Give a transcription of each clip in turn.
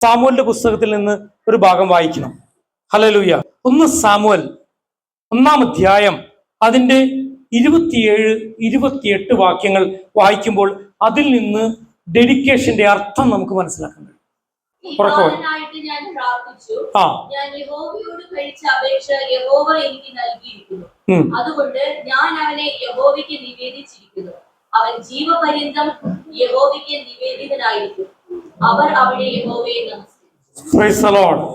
സാമുവലിന്റെ പുസ്തകത്തിൽ നിന്ന് ഒരു ഭാഗം വായിക്കണം. ഹല്ലേലൂയ. 1 സാമുവൽ 1-ാം അധ്യായം അതിന്റെ 27-28 വാക്യങ്ങൾ വായിക്കുമ്പോൾ അതിൽ നിന്ന് ഡെഡിക്കേഷന്റെ അർത്ഥം നമുക്ക് മനസ്സിലാക്കാൻ കഴിയും. അതുകൊണ്ട് ഞാൻ അവനെ യഹോവയ്ക്ക് നിവേദിച്ചിരിക്കുന്നു. അവൻ ജീവപര്യന്തം യഹോവയ്ക്ക് നിവേദിതനായിരിക്കും. അവർ അവിടെ യഹോവയെ നമസ്കരിച്ചു.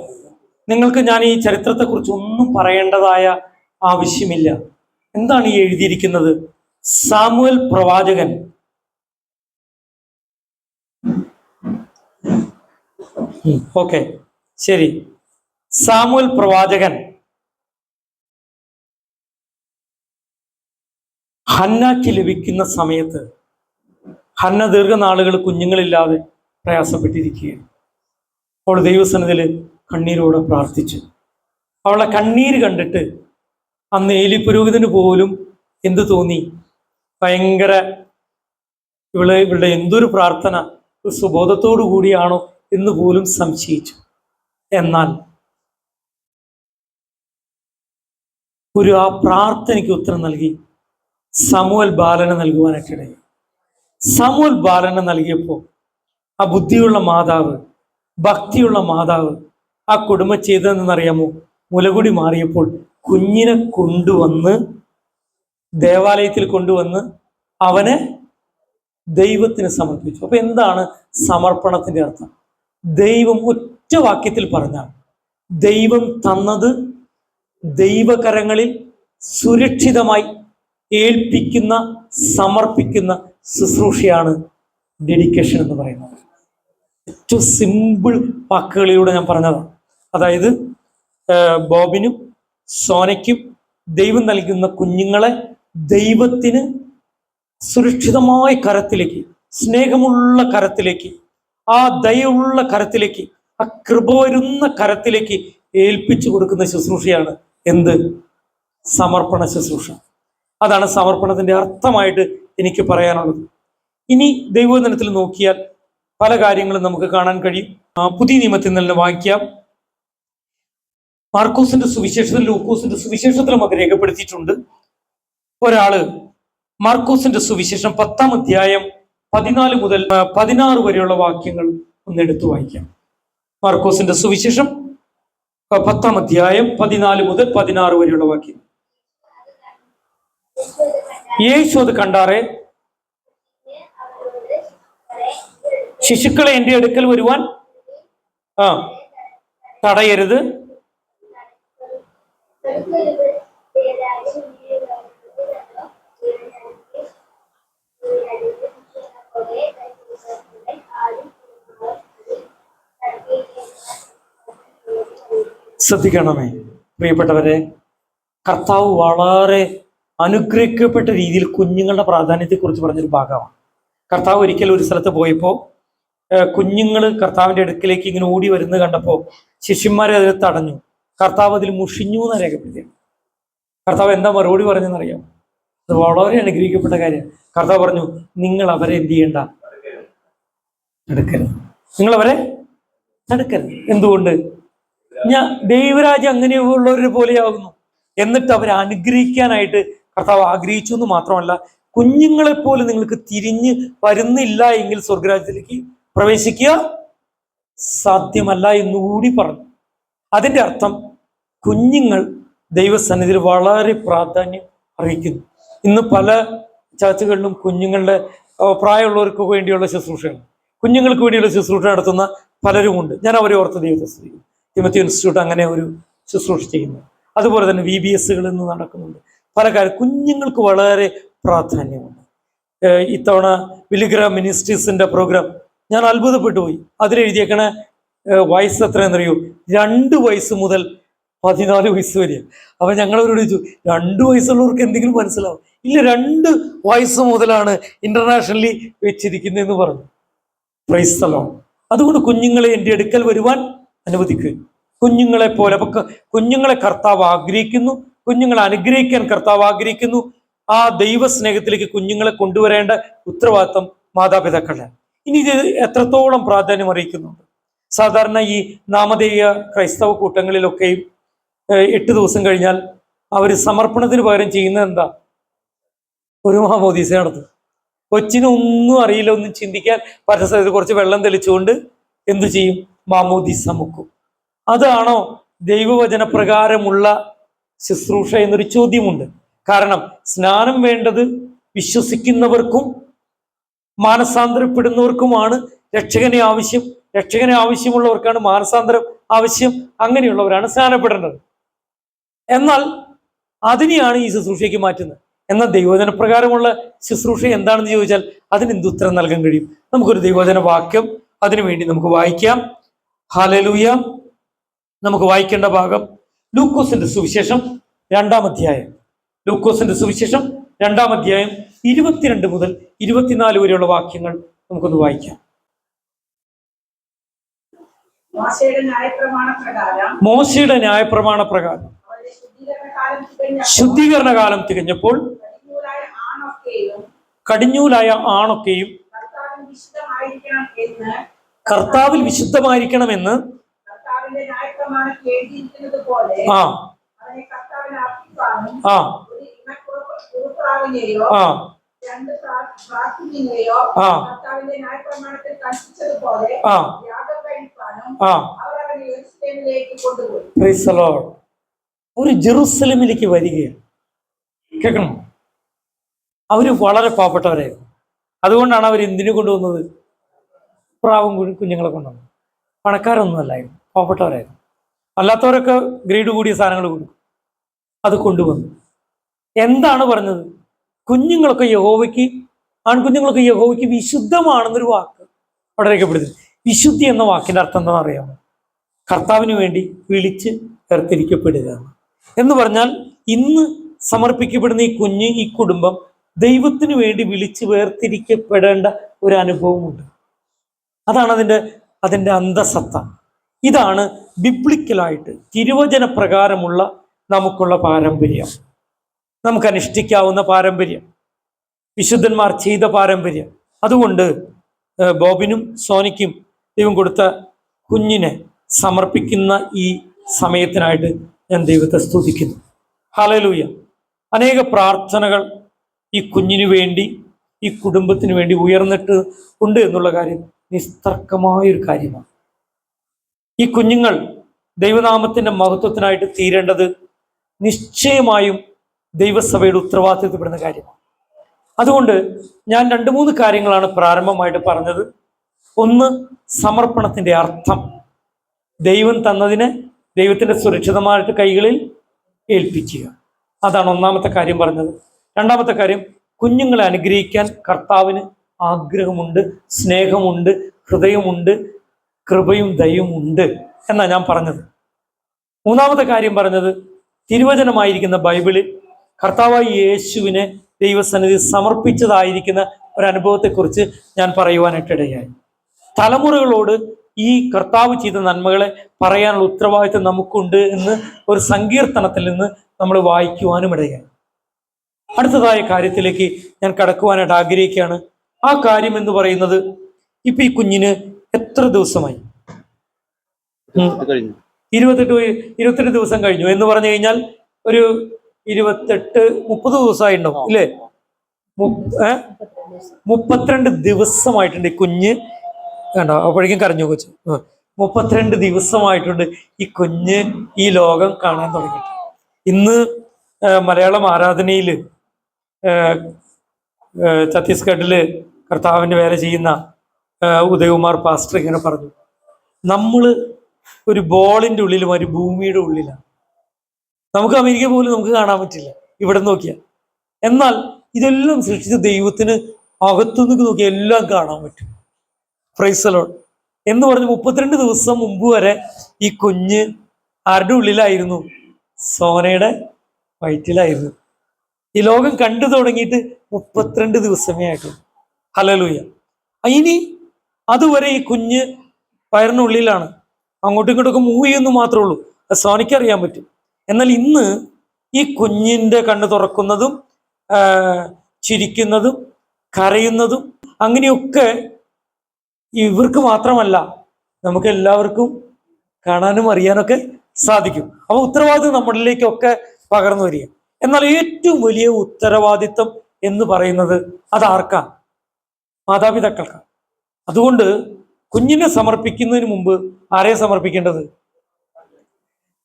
നിങ്ങൾക്ക് ഞാൻ ഈ ചരിത്രത്തെ കുറിച്ച് ഒന്നും പറയേണ്ടതായ ആവശ്യമില്ല. എന്താണ് ഈ എഴുതിയിരിക്കുന്നത്? സാമുവൽ പ്രവാചകൻ ഓക്കെ ശരി. സാമുവൽ പ്രവാചകൻ ഹന്നയ്ക്ക് ലഭിക്കുന്ന സമയത്ത് ഹന്ന ദീർഘനാളുകൾ കുഞ്ഞുങ്ങളില്ലാതെ പ്രയാസപ്പെട്ടിരിക്കുകയാണ്. അവൾ ദൈവസന്നിധിയിൽ കണ്ണീരോടെ പ്രാർത്ഥിച്ചു. അവളെ കണ്ണീര് കണ്ടിട്ട് അന്ന് ഏലി പുരോഹിതന് പോലും എന്തു തോന്നി? ഭയങ്കര ഇവളുടെ എന്തൊരു പ്രാർത്ഥന സുബോധത്തോടു കൂടിയാണോ എന്ന് പോലും സംശയിച്ചു. എന്നാൽ ആ പ്രാർത്ഥനയ്ക്ക് ഉത്തരം നൽകി സാമുവൽ ബാലനെ നൽകുവാനായിട്ടിടയായി. സാമുവൽ ബാലനെ നൽകിയപ്പോൾ ആ ബുദ്ധിയുള്ള മാതാവ്, ഭക്തിയുള്ള മാതാവ് ആ കുടുംബം ചെയ്തതെന്നറിയാമോ? മുലകുടി മാറിയപ്പോൾ കുഞ്ഞിനെ കൊണ്ടുവന്ന് ദേവാലയത്തിൽ കൊണ്ടുവന്ന് അവനെ ദൈവത്തിന് സമർപ്പിച്ചു. അപ്പൊ എന്താണ് സമർപ്പണത്തിന്റെ അർത്ഥം? ദൈവം ഒറ്റ വാക്യത്തിൽ പറഞ്ഞാൽ ദൈവം തന്നത് ദൈവകരങ്ങളിൽ സുരക്ഷിതമായി ഏൽപ്പിക്കുന്ന സമർപ്പിക്കുന്ന ശുശ്രൂഷയാണ് ഡെഡിക്കേഷൻ എന്ന് പറയുന്നത്. ഏറ്റവും സിമ്പിൾ വാക്കുകളിലൂടെ ഞാൻ പറഞ്ഞതാണ്. അതായത് ബോബിനും സോനയ്ക്കും ദൈവം നൽകുന്ന കുഞ്ഞുങ്ങളെ ദൈവത്തിന് സുരക്ഷിതമായ കരത്തിലേക്ക്, സ്നേഹമുള്ള കരത്തിലേക്ക്, ആ ദയുള്ള കരത്തിലേക്ക്, ആ കൃപ വരുന്ന കരത്തിലേക്ക് ഏൽപ്പിച്ചു കൊടുക്കുന്ന ശുശ്രൂഷയാണ് എന്ത്? സമർപ്പണ ശുശ്രൂഷ. അതാണ് സമർപ്പണത്തിന്റെ അർത്ഥമായിട്ട് എനിക്ക് പറയാനുള്ളത്. ഇനി ദൈവവചനത്തിൽ നോക്കിയാൽ പല കാര്യങ്ങളും നമുക്ക് കാണാൻ കഴിയും. പുതിയ നിയമത്തിൽ നിന്ന് വായിക്കാം. മാർക്കോസിന്റെ സുവിശേഷത്തിലും ലൂക്കോസിന്റെ സുവിശേഷത്തിലും അത് രേഖപ്പെടുത്തിയിട്ടുണ്ട്. ഒരാള് മാർക്കോസിന്റെ സുവിശേഷം 10-ാം അധ്യായം 14 മുതൽ 16 വരെയുള്ള വാക്യങ്ങൾ ഒന്ന് എടുത്തു വായിക്കാം. മാർക്കോസിന്റെ സുവിശേഷം 10-ാം അധ്യായം 14 മുതൽ 16 വരെയുള്ള വാക്യം. യേശു അത് കണ്ടാറെ, ശിശുക്കളെ എൻ്റെ അടുക്കൽ വരുവാൻ തടയരുത്, ശ്രദ്ധിക്കണമേ പ്രിയപ്പെട്ടവരെ. കർത്താവ് വളരെ അനുഗ്രഹിക്കപ്പെട്ട രീതിയിൽ കുഞ്ഞുങ്ങളുടെ പ്രാധാന്യത്തെക്കുറിച്ച് പറഞ്ഞൊരു ഭാഗമാണ്. കർത്താവ് ഒരിക്കൽ ഒരു സ്ഥലത്ത് പോയപ്പോൾ കുഞ്ഞുങ്ങൾ കർത്താവിന്റെ അടുക്കിലേക്ക് ഇങ്ങനെ ഓടി വരുന്നത് കണ്ടപ്പോൾ ശിഷ്യന്മാരെ അതിൽ തടഞ്ഞു. കർത്താവ് അതിൽ മുഷിഞ്ഞു എന്ന് രേഖപ്പെടുത്തിയാണ്. കർത്താവ് എന്താ മറുപടി പറഞ്ഞെന്നറിയാം? അത് വളരെ അനുഗ്രഹിക്കപ്പെട്ട കാര്യമാണ്. കർത്താവ് പറഞ്ഞു, നിങ്ങൾ അവരെ എന്ത് ചെയ്യണ്ട, തടുക്കരുത്. നിങ്ങൾ അവരെ തടുക്കരുത്. എന്തുകൊണ്ട്? ദൈവരാജ്യം അങ്ങനെയുള്ളവരെ പോലെയാകുന്നു. എന്നിട്ട് അവരെ അനുഗ്രഹിക്കാനായിട്ട് കർത്താവ് ആഗ്രഹിച്ചു എന്ന് മാത്രമല്ല, കുഞ്ഞുങ്ങളെപ്പോലെ നിങ്ങൾക്ക് തിരിഞ്ഞ് വരുന്നില്ല എങ്കിൽ സ്വർഗരാജ്യത്തിലേക്ക് പ്രവേശിക്കുക സാധ്യമല്ല എന്നുകൂടി പറഞ്ഞു. അതിൻ്റെ അർത്ഥം കുഞ്ഞുങ്ങൾ ദൈവസന്നിധിയിൽ വളരെ പ്രാധാന്യം അർഹിക്കുന്നു. ഇന്ന് പല ചർച്ചകളിലും കുഞ്ഞുങ്ങളുടെ പ്രായമുള്ളവർക്ക് വേണ്ടിയുള്ള ശുശ്രൂഷകൾ, കുഞ്ഞുങ്ങൾക്ക് വേണ്ടിയുള്ള ശുശ്രൂഷ നടത്തുന്ന പലരുമുണ്ട്. ഞാൻ അവരെ ഓർത്ത് ദൈവത്തെ സ്തുതിക്കുന്നു. തിമോത്തി ഇൻസ്റ്റിറ്റ്യൂട്ട് അങ്ങനെ ഒരു ശുശ്രൂഷ ചെയ്യുന്നു. അതുപോലെ തന്നെ VBSകളിൽ നിന്ന് നടക്കുന്നുണ്ട്. പല കാര്യം കുഞ്ഞുങ്ങൾക്ക് വളരെ പ്രാധാന്യമുണ്ട്. ഇത്തവണ വിലിഗ്ര മിനിസ്ട്രീസിന്റെ പ്രോഗ്രാം ഞാൻ അത്ഭുതപ്പെട്ടു പോയി. അതിലെഴുതിയേക്കണ വയസ്സ് എത്രയെന്നറിയോ? 2 വയസ്സ് മുതൽ 14 വയസ്സ് വരെ. അപ്പൊ ഞങ്ങളവരോട് ചോദിച്ചു, 2 വയസ്സുള്ളവർക്ക് എന്തെങ്കിലും മനസ്സിലാവും? ഇല്ല, 2 വയസ്സ് മുതലാണ് ഇന്റർനാഷണലി വെച്ചിരിക്കുന്നതെന്ന് പറഞ്ഞു. Price the Lord. അതുകൊണ്ട് കുഞ്ഞുങ്ങളെ എൻ്റെ അടുക്കൽ വരുവാൻ അനുവദിക്കുക. കുഞ്ഞുങ്ങളെ പോലെ കുഞ്ഞുങ്ങളെ കർത്താവ് ആഗ്രഹിക്കുന്നു. കുഞ്ഞുങ്ങളെ അനുഗ്രഹിക്കാൻ കർത്താവ് ആഗ്രഹിക്കുന്നു. ആ ദൈവസ്നേഹത്തിലേക്ക് കുഞ്ഞുങ്ങളെ കൊണ്ടുവരേണ്ട ഉത്തരവാദിത്വം മാതാപിതാക്കളുടെ. ഇനി ഇത് എത്രത്തോളം പ്രാധാന്യം അറിയിക്കുന്നുണ്ട്? സാധാരണ ഈ നാമധേയ ക്രൈസ്തവ കൂട്ടങ്ങളിലൊക്കെയും 8 ദിവസം കഴിഞ്ഞാൽ അവർ സമർപ്പണത്തിന് പകരം ചെയ്യുന്നത് എന്താ? ഒരു മാമോദീസ നടത്തും. കൊച്ചിനൊന്നും അറിയില്ല, ഒന്നും ചിന്തിക്കാൻ പറ്റുന്ന സ്ഥലത്ത് കുറച്ച് വെള്ളം തെളിച്ചുകൊണ്ട് എന്തു ചെയ്യും? മാമോദീസ മുക്കും. അതാണോ ദൈവവചന പ്രകാരമുള്ള ശുശ്രൂഷ എന്നൊരു ചോദ്യമുണ്ട്. കാരണം സ്നാനം വേണ്ടത് വിശ്വസിക്കുന്നവർക്കും മാനസാന്തരപ്പെടുന്നവർക്കുമാണ് രക്ഷകനെ ആവശ്യം. രക്ഷകനെ ആവശ്യമുള്ളവർക്കാണ് മാനസാന്തരം ആവശ്യം. അങ്ങനെയുള്ളവരാണ് സ്നാനപ്പെടേണ്ടത്. എന്നാൽ അതിനെയാണ് ഈ ശുശ്രൂഷയ്ക്ക് മാറ്റുന്നത്. എന്നാൽ ദൈവവചന പ്രകാരമുള്ള ശുശ്രൂഷ എന്താണെന്ന് ചോദിച്ചാൽ അതിന് എന്ത് ഉത്തരം നൽകാൻ കഴിയും? നമുക്കൊരു ദൈവവചന വാക്യം അതിനുവേണ്ടി നമുക്ക് വായിക്കാം. ഹല്ലേലൂയ. നമുക്ക് വായിക്കേണ്ട ഭാഗം ലൂക്കോസിന്റെ സുവിശേഷം 2-ാം അധ്യായം. ലൂക്കോസിന്റെ സുവിശേഷം 2-ാം അധ്യായം 22 മുതൽ 24 വരെയുള്ള വാക്യങ്ങൾ നമുക്കൊന്ന് വായിക്കാം. മോശയുടെ ന്യായപ്രമാണ പ്രകാരം ശുദ്ധീകരണ കാലം തികഞ്ഞപ്പോൾ കടിഞ്ഞൂലായ ആണൊക്കെയും കർത്താവിൽ വിശുദ്ധമായിരിക്കണമെന്ന് ആ ആ ആ ഒരു ജെറുസലേമിലേക്ക് വരികയാണ്. കേൾക്കണം, അവര് വളരെ പാവപ്പെട്ടവരായിരുന്നു. അതുകൊണ്ടാണ് അവർ എന്തിനു കൊണ്ടുവന്നത്? പ്രാവും കുഞ്ഞുങ്ങളെ കൊണ്ടുവന്നത്. പണക്കാരൊന്നും അല്ലായിരുന്നു, പാവപ്പെട്ടവരായിരുന്നു. അല്ലാത്തവരൊക്കെ ഗ്രേഡ് കൂടിയ സാധനങ്ങൾ കൊടുക്കും. അത് കൊണ്ടുവന്നു. എന്താണ് പറഞ്ഞത്? കുഞ്ഞുങ്ങളൊക്കെ യഹോവയ്ക്ക്, ആൺകുഞ്ഞുങ്ങളൊക്കെ യഹോവയ്ക്ക് വിശുദ്ധമാണെന്നൊരു വാക്ക് അവിടെ രേഖപ്പെടുത്തി. വിശുദ്ധി എന്ന വാക്കിന്റെ അർത്ഥം എന്താണെന്ന് അറിയാമോ? കർത്താവിന് വേണ്ടി വിളിച്ച് വേർതിരിക്കപ്പെടുക എന്ന് പറഞ്ഞാൽ ഇന്ന് സമർപ്പിക്കപ്പെടുന്ന ഈ കുഞ്ഞ്, ഈ കുടുംബം ദൈവത്തിന് വേണ്ടി വിളിച്ച് വേർതിരിക്കപ്പെടേണ്ട ഒരു അനുഭവമുണ്ട്. അതാണ് അതിൻ്റെ അന്തസത്ത. ഇതാണ് ബിബ്ലിക്കലായിട്ട് തിരുവചന പ്രകാരമുള്ള നമുക്കുള്ള പാരമ്പര്യം, നമുക്ക് അനുഷ്ഠിക്കാവുന്ന പാരമ്പര്യം, വിശുദ്ധന്മാർ ചെയ്ത പാരമ്പര്യം. അതുകൊണ്ട് ബോബിനും സോനിക്കും ദൈവം കൊടുത്ത കുഞ്ഞിനെ സമർപ്പിക്കുന്ന ഈ സമയത്തിനായിട്ട് ഞാൻ ദൈവത്തെ സ്തുതിക്കുന്നു. ഹല്ലേലൂയ. അനേക പ്രാർത്ഥനകൾ ഈ കുഞ്ഞിനു വേണ്ടി, ഈ കുടുംബത്തിന് വേണ്ടി ഉയർന്നിട്ട് ഉണ്ട് എന്നുള്ള കാര്യം നിസ്തർക്കമായൊരു കാര്യമാണ്. ഈ കുഞ്ഞുങ്ങൾ ദൈവനാമത്തിന്റെ മഹത്വത്തിനായിട്ട് തീരേണ്ടത് നിശ്ചയമായും ദൈവസഭയുടെ ഉത്തരവാദിത്വപ്പെടുന്ന കാര്യമാണ്. അതുകൊണ്ട് ഞാൻ 2-3 കാര്യങ്ങളാണ് പ്രാരംഭമായിട്ട് പറഞ്ഞത്. ഒന്ന്, സമർപ്പണത്തിന്റെ അർത്ഥം. ദൈവം തന്നതിനെ ദൈവത്തിന്റെ സുരക്ഷിതമായിട്ട് കൈകളിൽ ഏൽപ്പിക്കുക. അതാണ് ഒന്നാമത്തെ കാര്യം പറഞ്ഞത്. 2-ാമത്തെ കാര്യം, കുഞ്ഞുങ്ങളെ അനുഗ്രഹിക്കാൻ കർത്താവിന് ആഗ്രഹമുണ്ട്, സ്നേഹമുണ്ട്, ഹൃദയമുണ്ട്, കൃപയും ദയവും ഉണ്ട് എന്നാണ് ഞാൻ പറഞ്ഞത്. 3-ാമത്തെ കാര്യം പറഞ്ഞത്, തിരുവചനമായിരിക്കുന്ന ബൈബിളിൽ കർത്താവായ യേശുവിനെ ദൈവസന്നിധി സമർപ്പിച്ചതായിരിക്കുന്ന ഒരു അനുഭവത്തെക്കുറിച്ച് ഞാൻ പറയുവാനായിട്ടിടയായി. തലമുറകളോട് ഈ കർത്താവ് ചെയ്ത നന്മകളെ പറയാനുള്ള ഉത്തരവാദിത്വം നമുക്കുണ്ട് എന്ന് ഒരു സങ്കീർത്തനത്തിൽ നിന്ന് നമ്മൾ വായിക്കുവാനും ഇടയായി. അടുത്തതായ കാര്യത്തിലേക്ക് ഞാൻ കടക്കുവാനായിട്ട് ആഗ്രഹിക്കുകയാണ്. ആ കാര്യം എന്ന് പറയുന്നത്, ഇപ്പൊ ഈ കുഞ്ഞിന് എത്ര ദിവസമായി? 28 ദിവസം കഴിഞ്ഞു എന്ന് പറഞ്ഞു കഴിഞ്ഞാൽ ഒരു 28-30 ദിവസമായി ഉണ്ടാവും ഇല്ലേ? 32 ദിവസമായിട്ടുണ്ട് ഈ കുഞ്ഞ്. കണ്ടോ, അപ്പോഴേക്കും കരഞ്ഞു കൊച്ചു. 32 ദിവസമായിട്ടുണ്ട് ഈ കുഞ്ഞ് ഈ ലോകം കാണാൻ തുടങ്ങിയിട്ട്. ഇന്ന് മലയാളം ആരാധനയിൽ ഛത്തീസ്ഗഡില് കർത്താവിൻ്റെ വേല ചെയ്യുന്ന ഉദയകുമാർ പാസ്റ്റർ ഇങ്ങനെ പറഞ്ഞു, നമ്മൾ ഒരു ബോളിൻ്റെ ഉള്ളിലും ഒരു ഭൂമിയുടെ ഉള്ളിലാണ്. നമുക്ക് അമേരിക്ക പോലും നമുക്ക് കാണാൻ പറ്റില്ല ഇവിടെ നോക്കിയാൽ. എന്നാൽ ഇതെല്ലാം സൃഷ്ടിച്ച ദൈവത്തിന് അകത്തുനിന്ന് നോക്കിയാൽ എല്ലാം കാണാൻ പറ്റും. പ്രൈസ് ദി ലോർഡ് എന്ന് പറഞ്ഞ് 32 ദിവസം മുമ്പ് വരെ ഈ കുഞ്ഞ് ആരുടെ ഉള്ളിലായിരുന്നു? സോനയുടെ വയറ്റിലായിരുന്നു. ഈ ലോകം കണ്ടു തുടങ്ങിയിട്ട് 32 ദിവസമേ ആയിട്ടുള്ളൂ. ഹല്ലേലൂയ. ഇനി അതുവരെ ഈ കുഞ്ഞ് വയറിനുള്ളിലാണ്, അങ്ങോട്ടും ഇങ്ങോട്ടൊക്കെ മൂവ് ചെയ്യുന്നു മാത്രമേ ഉള്ളൂ. അത് സോനയ്ക്ക് അറിയാൻ പറ്റും. എന്നാൽ ഇന്ന് ഈ കുഞ്ഞിൻ്റെ കണ്ണ് തുറക്കുന്നതും ചിരിക്കുന്നതും കരയുന്നതും അങ്ങനെയൊക്കെ ഇവർക്ക് മാത്രമല്ല, നമുക്ക് എല്ലാവർക്കും കാണാനും അറിയാനൊക്കെ സാധിക്കും. അപ്പൊ ഉത്തരവാദിത്വം നമ്മളിലേക്കൊക്കെ പകർന്നു വരിക. എന്നാൽ ഏറ്റവും വലിയ ഉത്തരവാദിത്വം എന്ന് പറയുന്നത് അതാർക്കാ? മാതാപിതാക്കൾക്കാണ്. അതുകൊണ്ട് കുഞ്ഞിനെ സമർപ്പിക്കുന്നതിന് മുമ്പ് ആരെയും സമർപ്പിക്കേണ്ടത്?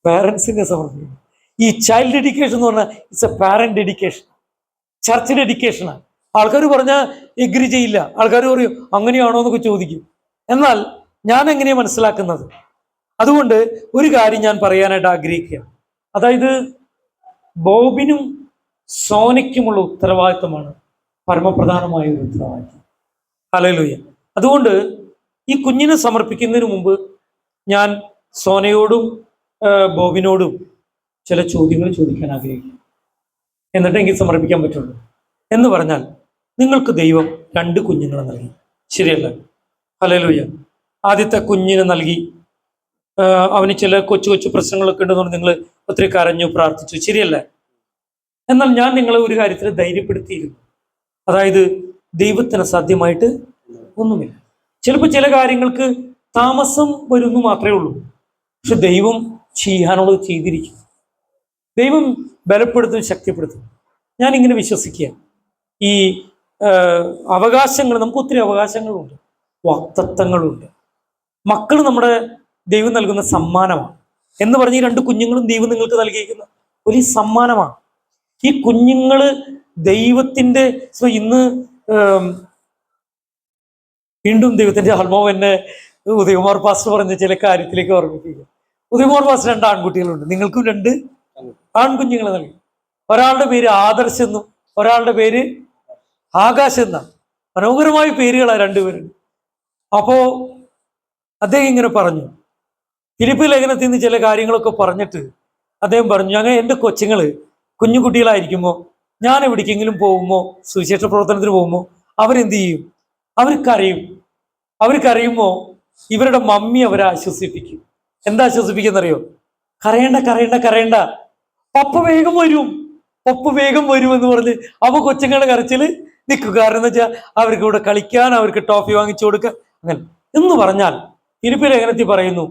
പാരൻസിനെ സമർപ്പിക്കണം. ഈ ചൈൽഡ് ഡെഡിക്കേഷൻ എന്ന് പറഞ്ഞാൽ it's a parent dedication, church ഡെഡിക്കേഷനാണ്. ആൾക്കാർ പറഞ്ഞാൽ എഗ്രി ചെയ്യില്ല, ആൾക്കാർ പറയും അങ്ങനെയാണോ എന്നൊക്കെ ചോദിക്കും. എന്നാൽ ഞാൻ എങ്ങനെയാണ് മനസ്സിലാക്കുന്നത്? അതുകൊണ്ട് ഒരു കാര്യം ഞാൻ പറയാനായിട്ട് ആഗ്രഹിക്കുക. അതായത് ബോബിനും സോനയ്ക്കുമുള്ള ഉത്തരവാദിത്തമാണ് പരമപ്രധാനമായ ഒരു ഉത്തരവാദിത്തം. ഹല്ലേലൂയ. അതുകൊണ്ട് ഈ കുഞ്ഞിനെ സമർപ്പിക്കുന്നതിന് മുമ്പ് ഞാൻ സോനയോടും ബോബിനോടും ചില ചോദ്യങ്ങൾ ചോദിക്കാൻ ആഗ്രഹിക്കും. എന്നിട്ട് എനിക്ക് സമർപ്പിക്കാൻ പറ്റുള്ളൂ. എന്ന് പറഞ്ഞാൽ, നിങ്ങൾക്ക് ദൈവം 2 കുഞ്ഞുങ്ങളെ നൽകി, ശരിയല്ല? ഹല്ലേലൂയ. ആദ്യത്തെ കുഞ്ഞിനെ നൽകി, അവന് ചില കൊച്ചു കൊച്ചു പ്രശ്നങ്ങളൊക്കെ ഉണ്ടെന്നുകൊണ്ട് നിങ്ങൾ ഒത്തിരി കരഞ്ഞു, പ്രാർത്ഥിച്ചു, ശരിയല്ലേ? എന്നാൽ ഞാൻ നിങ്ങളെ ഒരു കാര്യത്തിൽ ധൈര്യപ്പെടുത്തിയിരുന്നു. അതായത് ദൈവത്തിന് അസാധ്യമായിട്ട് ഒന്നുമില്ല. ചിലപ്പോൾ ചില കാര്യങ്ങൾക്ക് താമസം വരുന്നു മാത്രമേ ഉള്ളൂ. പക്ഷെ ദൈവം ചെയ്യാനുള്ളത് ചെയ്തിരിക്കും. ദൈവം ബലപ്പെടുത്തും, ശക്തിപ്പെടുത്തും. ഞാൻ ഇങ്ങനെ വിശ്വസിക്കുക. ഈ അവകാശങ്ങൾ, നമുക്ക് ഒത്തിരി അവകാശങ്ങളുണ്ട്, വാഗ്ദത്തങ്ങളുണ്ട്. മക്കൾ നമ്മുടെ ദൈവം നൽകുന്ന സമ്മാനമാണ്. എന്ന് പറഞ്ഞ് ഈ 2 കുഞ്ഞുങ്ങളും ദൈവം നിങ്ങൾക്ക് നൽകിയിരിക്കുന്ന വലിയ സമ്മാനമാണ്. ഈ കുഞ്ഞുങ്ങള് ദൈവത്തിന്റെ ഇന്ന് വീണ്ടും ദൈവത്തിന്റെ ആത്മാവ് എന്നെ ഉദയകുമാർ പാസ്റ്റർ പറഞ്ഞ ചില കാര്യത്തിലേക്ക് ഓർമ്മിപ്പിക്കുക. ഉദയകുമാർ പാസ്റ്റർ 2 ആൺകുട്ടികളുണ്ട്, നിങ്ങൾക്കും 2 ആൺകുഞ്ഞുങ്ങളെ നൽകി. ഒരാളുടെ പേര് ആദർശ് എന്നും ഒരാളുടെ പേര് ആകാശ് എന്നാണ്. മനോഹരമായ പേരുകളാണ് 2 പേരും. അപ്പോ അദ്ദേഹം ഇങ്ങനെ പറഞ്ഞു, ഫിലിപ്പ് ലേഖനത്തിൽ നിന്ന് ചില കാര്യങ്ങളൊക്കെ പറഞ്ഞിട്ട് അദ്ദേഹം പറഞ്ഞു, ഞങ്ങൾ എൻ്റെ കൊച്ചുങ്ങള് കുഞ്ഞുകുട്ടികളായിരിക്കുമ്പോൾ ഞാൻ എവിടേക്കെങ്കിലും പോകുമ്പോൾ, സുവിശേഷ പ്രവർത്തനത്തിന് പോകുമ്പോൾ അവരെന്ത് ചെയ്യും? അവർ കരയുമ്പോൾ ഇവരുടെ മമ്മി അവരെ ആശ്വസിപ്പിക്കും. എന്താ ആശ്വസിപ്പിക്കുന്നറിയോ? കരയണ്ട കരയണ്ട കരയണ്ട, പപ്പ വേഗം വരും, പപ്പ വേഗം വരും എന്ന് പറഞ്ഞ് അപ്പൊ കൊച്ചുങ്ങളുടെ കരച്ചില് നിൽക്കും. കാരണം എന്ന് വെച്ചാൽ അവർക്ക് ഇവിടെ കളിക്കാൻ, അവർക്ക് ടോഫി വാങ്ങിച്ചു കൊടുക്കുക, അങ്ങനെ എന്ന് പറഞ്ഞാൽ ഫിലിപ്പ് ലേഖനത്തിൽ പറയുന്നു,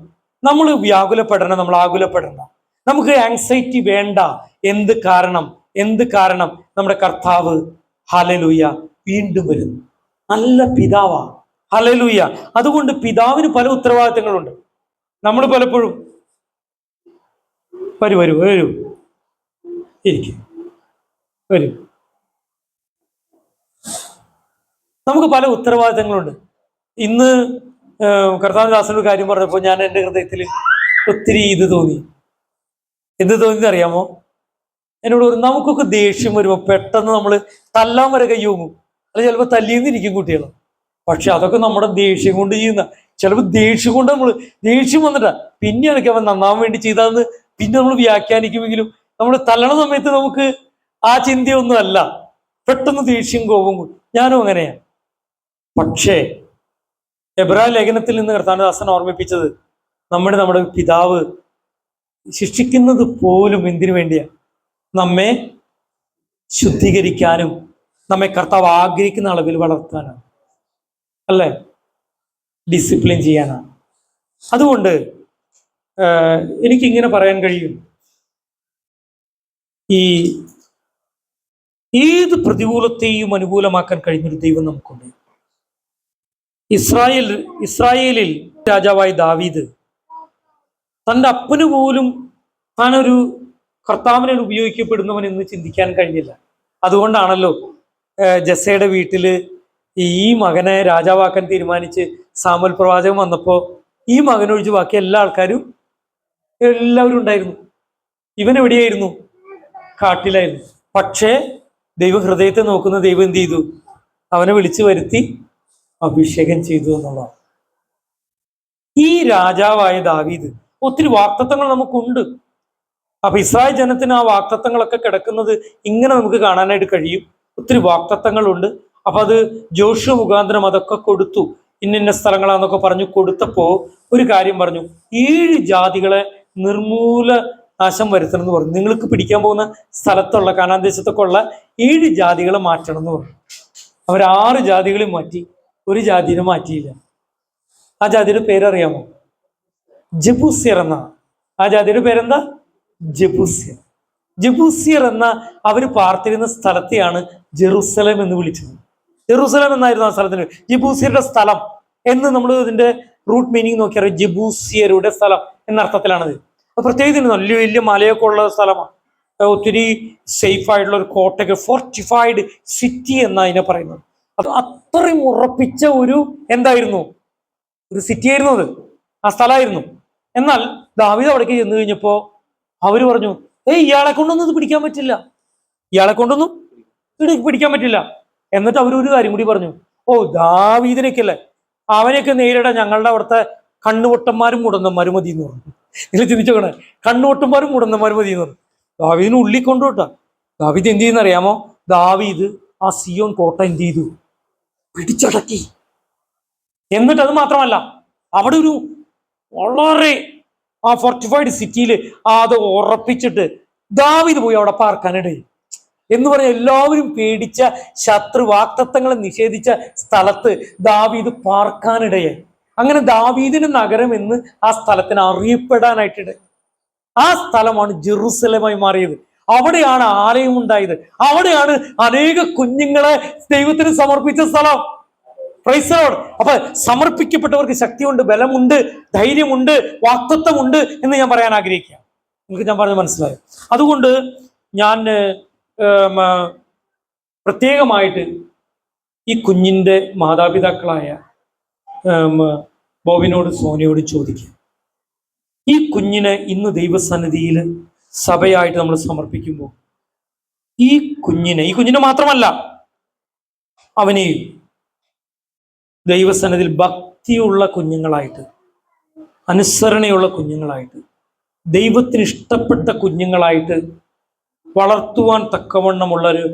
നമ്മൾ വ്യാകുലപ്പെടണം, നമ്മൾ ആകുലപ്പെടണം, നമുക്ക് ആങ്സൈറ്റി വേണ്ട. എന്ത് കാരണം നമ്മുടെ കർത്താവ് ഹല്ലേലൂയ വീണ്ടും വരുന്നു. നല്ല പിതാവാ, ഹല്ലേലൂയ. അതുകൊണ്ട് പിതാവിന് പല ഉത്തരവാദിത്തങ്ങളുണ്ട്. നമ്മൾ പലപ്പോഴും വരൂ ഇരിക്കും, വരൂ, നമുക്ക് പല ഉത്തരവാദിത്തങ്ങളുണ്ട്. ഇന്ന് കർത്താവിദാസനൊരു കാര്യം പറഞ്ഞപ്പോൾ ഞാൻ എൻ്റെ ഹൃദയത്തിൽ ഒത്തിരി തോന്നി. എന്ത് തോന്നി അറിയാമോ? എന്നോട് പറഞ്ഞു, നമുക്കൊക്കെ ദേഷ്യം വരുമ്പോൾ പെട്ടെന്ന് നമ്മൾ തല്ലാൻ വരെ കയ്യോങ്ങും, അല്ല ചിലപ്പോൾ തല്ലിയെന്നിരിക്കും കുട്ടികൾ. പക്ഷെ അതൊക്കെ നമ്മുടെ ദേഷ്യം കൊണ്ട് ചെയ്യുന്ന, ചിലപ്പോൾ ദേഷ്യം കൊണ്ട് ദേഷ്യം വന്നിട്ടാ പിന്നെയാണ് അവൻ നന്നാവാൻ വേണ്ടി ചെയ്തതെന്ന് പിന്നെ നമ്മൾ വ്യാഖ്യാനിക്കുമെങ്കിലും നമ്മൾ തല്ലണ സമയത്ത് നമുക്ക് ആ ചിന്തയൊന്നും അല്ല, പെട്ടെന്ന് ദേഷ്യം കോപം. ഞാനും അങ്ങനെയാണ്. പക്ഷേ എബ്രായ ലേഖനത്തിൽ നിന്ന് കർത്താവിദാസൻ ഓർമ്മിപ്പിച്ചത്, നമ്മുടെ പിതാവ് ശിക്ഷിക്കുന്നത് പോലും എന്തിനു വേണ്ടിയാ? നമ്മെ ശുദ്ധീകരിക്കാനും നമ്മെ കർത്താവ് ആഗ്രഹിക്കുന്ന അളവിൽ വളർത്താനാണ്, അല്ലേ? ഡിസിപ്ലിൻ ചെയ്യാനാണ്. അതുകൊണ്ട് എനിക്കിങ്ങനെ പറയാൻ കഴിയും, ഈ ഏത് പ്രതികൂലത്തെയും അനുകൂലമാക്കാൻ കഴിഞ്ഞൊരു ദൈവം നമുക്കുണ്ട്. ഇസ്രായേലിൽ രാജാവായ ദാവീദ് തൻ്റെ അപ്പന് പോലും താനൊരു കർത്താവിനെ ഉപയോഗിക്കപ്പെടുന്നവൻ എന്ന് ചിന്തിക്കാൻ കഴിഞ്ഞില്ല. അതുകൊണ്ടാണല്ലോ ജസ്സയുടെ വീട്ടില് ഈ മകനെ രാജാവാക്കാൻ തീരുമാനിച്ച് സാമുവേൽ പ്രവാചകൻ വന്നപ്പോൾ ഈ മകനൊഴിച്ച് ബാക്കി എല്ലാവരും ഉണ്ടായിരുന്നു. ഇവൻ എവിടെയായിരുന്നു? കാട്ടിലായിരുന്നു. പക്ഷേ ദൈവം ഹൃദയത്തെ നോക്കുന്ന ദൈവം എന്ത് ചെയ്തു? അവനെ വിളിച്ചു വരുത്തി അഭിഷേകം ചെയ്തു എന്നുള്ളതാണ്. ഈ രാജാവായ ദാവീദ് ഒത്തിരി വാഗ്ദത്തങ്ങൾ നമുക്കുണ്ട്. അപ്പൊ ഇസ്രായേൽ ജനത്തിന് ആ വാഗ്ദത്തങ്ങളൊക്കെ കിടക്കുന്നത് ഇങ്ങനെ നമുക്ക് കാണാനായിട്ട് കഴിയും. ഒത്തിരി വാഗ്ദത്തങ്ങളുണ്ട്. അപ്പൊ അത് ജോഷുവ മുഖാന്തരം അതൊക്കെ കൊടുത്തു. ഇന്ന സ്ഥലങ്ങളാന്നൊക്കെ പറഞ്ഞു കൊടുത്തപ്പോ ഒരു കാര്യം പറഞ്ഞു, 7 ജാതികളെ നിർമൂല നാശം വരുത്തണം എന്ന് പറഞ്ഞു. നിങ്ങൾക്ക് പിടിക്കാൻ പോകുന്ന സ്ഥലത്തുള്ള കാനാൻ ദേശത്തൊക്കെ ഉള്ള 7 ജാതികളെ മാറ്റണം എന്ന് പറഞ്ഞു. അവർ 6 ജാതികളെ മാറ്റി, ഒരു ജാതിനെ മാറ്റിയില്ല. ആ ജാതിയുടെ പേരറിയാമോ? ജബൂസ്യർ എന്ന ആ ജാതിയുടെ പേരെന്താ? ജബൂസ്യർ. ജബൂസ്യർ എന്ന അവർ പാർത്തിരുന്ന സ്ഥലത്തെയാണ് ജെറുസലേം എന്ന് വിളിച്ചത്. ജെറുസലേം എന്നായിരുന്നു ആ സ്ഥലത്തിന്. ജബൂസ്യരുടെ സ്ഥലം എന്ന് നമ്മൾ ഇതിന്റെ റൂട്ട് മീനിങ് നോക്കിയാൽ ജബൂസ്യരുടെ സ്ഥലം എന്ന അർത്ഥത്തിലാണത്. അത് പ്രത്യേകിച്ച് വലിയ വലിയ മലയൊക്കെ ഉള്ള സ്ഥലമാണ്. ഒത്തിരി സേഫ് ആയിട്ടുള്ള ഒരു കോട്ടയ്ക്ക്, ഫോർട്ടിഫൈഡ് സിറ്റി എന്നാ അതിനെ പറയുന്നത്. അത് അത്രയും ഉറപ്പിച്ച ഒരു എന്തായിരുന്നു, ഒരു സിറ്റി ആയിരുന്നു അത്, ആ സ്ഥലമായിരുന്നു. എന്നാൽ ദാവീദ് അവിടേക്ക് ചെന്ന് കഴിഞ്ഞപ്പോ അവര് പറഞ്ഞു, ഇയാളെ കൊണ്ടൊന്നും ഇത് പിടിക്കാൻ പറ്റില്ല, ഇയാളെ കൊണ്ടൊന്നും പിടിക്കാൻ പറ്റില്ല. എന്നിട്ട് അവരൊരു കാര്യം കൂടി പറഞ്ഞു, ദാവീദിനൊക്കെ അല്ലേ, അവനെയൊക്കെ നേരിടാൻ ഞങ്ങളുടെ അവിടുത്തെ കണ്ണുപൊട്ടന്മാരും മുടന്തന്മാരും മതി എന്ന് പറഞ്ഞു. നിങ്ങൾ ചിന്തിച്ചോക്കണേ, കണ്ണുപൊട്ടന്മാരും മുടന്തന്മാരും മതി എന്ന് പറഞ്ഞു. ദാവീദിന് ഉള്ളിൽ കൊണ്ടുവിട്ടാ. ദാവീദ് എന്ത് ചെയ്യുന്ന അറിയാമോ? ദാവീദ് ആ സിയോൻ കോട്ട എന്ത് ചെയ്തു? പിടിച്ചടക്കി. എന്നിട്ട് അത് മാത്രമല്ല, അവിടെ ഒരു വളരെ ആ ഫോർട്ടിഫൈഡ് സിറ്റിയിൽ അത് ഉറപ്പിച്ചിട്ട് ദാവീദ് പോയി അവിടെ പാർക്കാനിടയിൽ എന്ന് പറഞ്ഞ എല്ലാവരും പേടിച്ച ശത്രു വാക്തത്വങ്ങളെ നിഷേധിച്ച സ്ഥലത്ത് ദാവീദ് പാർക്കാനിടയായി. അങ്ങനെ ദാവീദിന് നഗരം എന്ന് ആ സ്ഥലത്തിന് അറിയപ്പെടാനായിട്ടിട. ആ സ്ഥലമാണ് ജെറുസലേമായി മാറിയത്. അവിടെയാണ് ആലയം ഉണ്ടായത്. അവിടെയാണ് അനേക കുഞ്ഞുങ്ങളെ ദൈവത്തിന് സമർപ്പിച്ച സ്ഥലം. Price the Lord. അപ്പൊ സമർപ്പിക്കപ്പെട്ടവർക്ക് ശക്തിയുണ്ട്, ബലമുണ്ട്, ധൈര്യമുണ്ട്, വാക്തത്വമുണ്ട് എന്ന് ഞാൻ പറയാൻ ആഗ്രഹിക്കുക. നിങ്ങൾക്ക് ഞാൻ പറഞ്ഞത് മനസ്സിലായോ? അതുകൊണ്ട് ഞാൻ പ്രത്യേകമായിട്ട് ഈ കുഞ്ഞിൻ്റെ മാതാപിതാക്കളായ ബോബിനോട് സോനിയോട് ചോദിക്കുക, ഈ കുഞ്ഞിനെ ഇന്ന് ദൈവസന്നിധിയിൽ സഭയായിട്ട് നമ്മൾ സമർപ്പിക്കുമ്പോൾ ഈ കുഞ്ഞിനെ മാത്രമല്ല അവനെയും ദൈവസന്നിധിയിൽ ഭക്തിയുള്ള കുഞ്ഞുങ്ങളായിട്ട്, അനുസരണയുള്ള കുഞ്ഞുങ്ങളായിട്ട്, ദൈവത്തിന് ഇഷ്ടപ്പെട്ട കുഞ്ഞുങ്ങളായിട്ട് വളർത്തുവാൻ തക്കവണ്ണമുള്ള ഒരു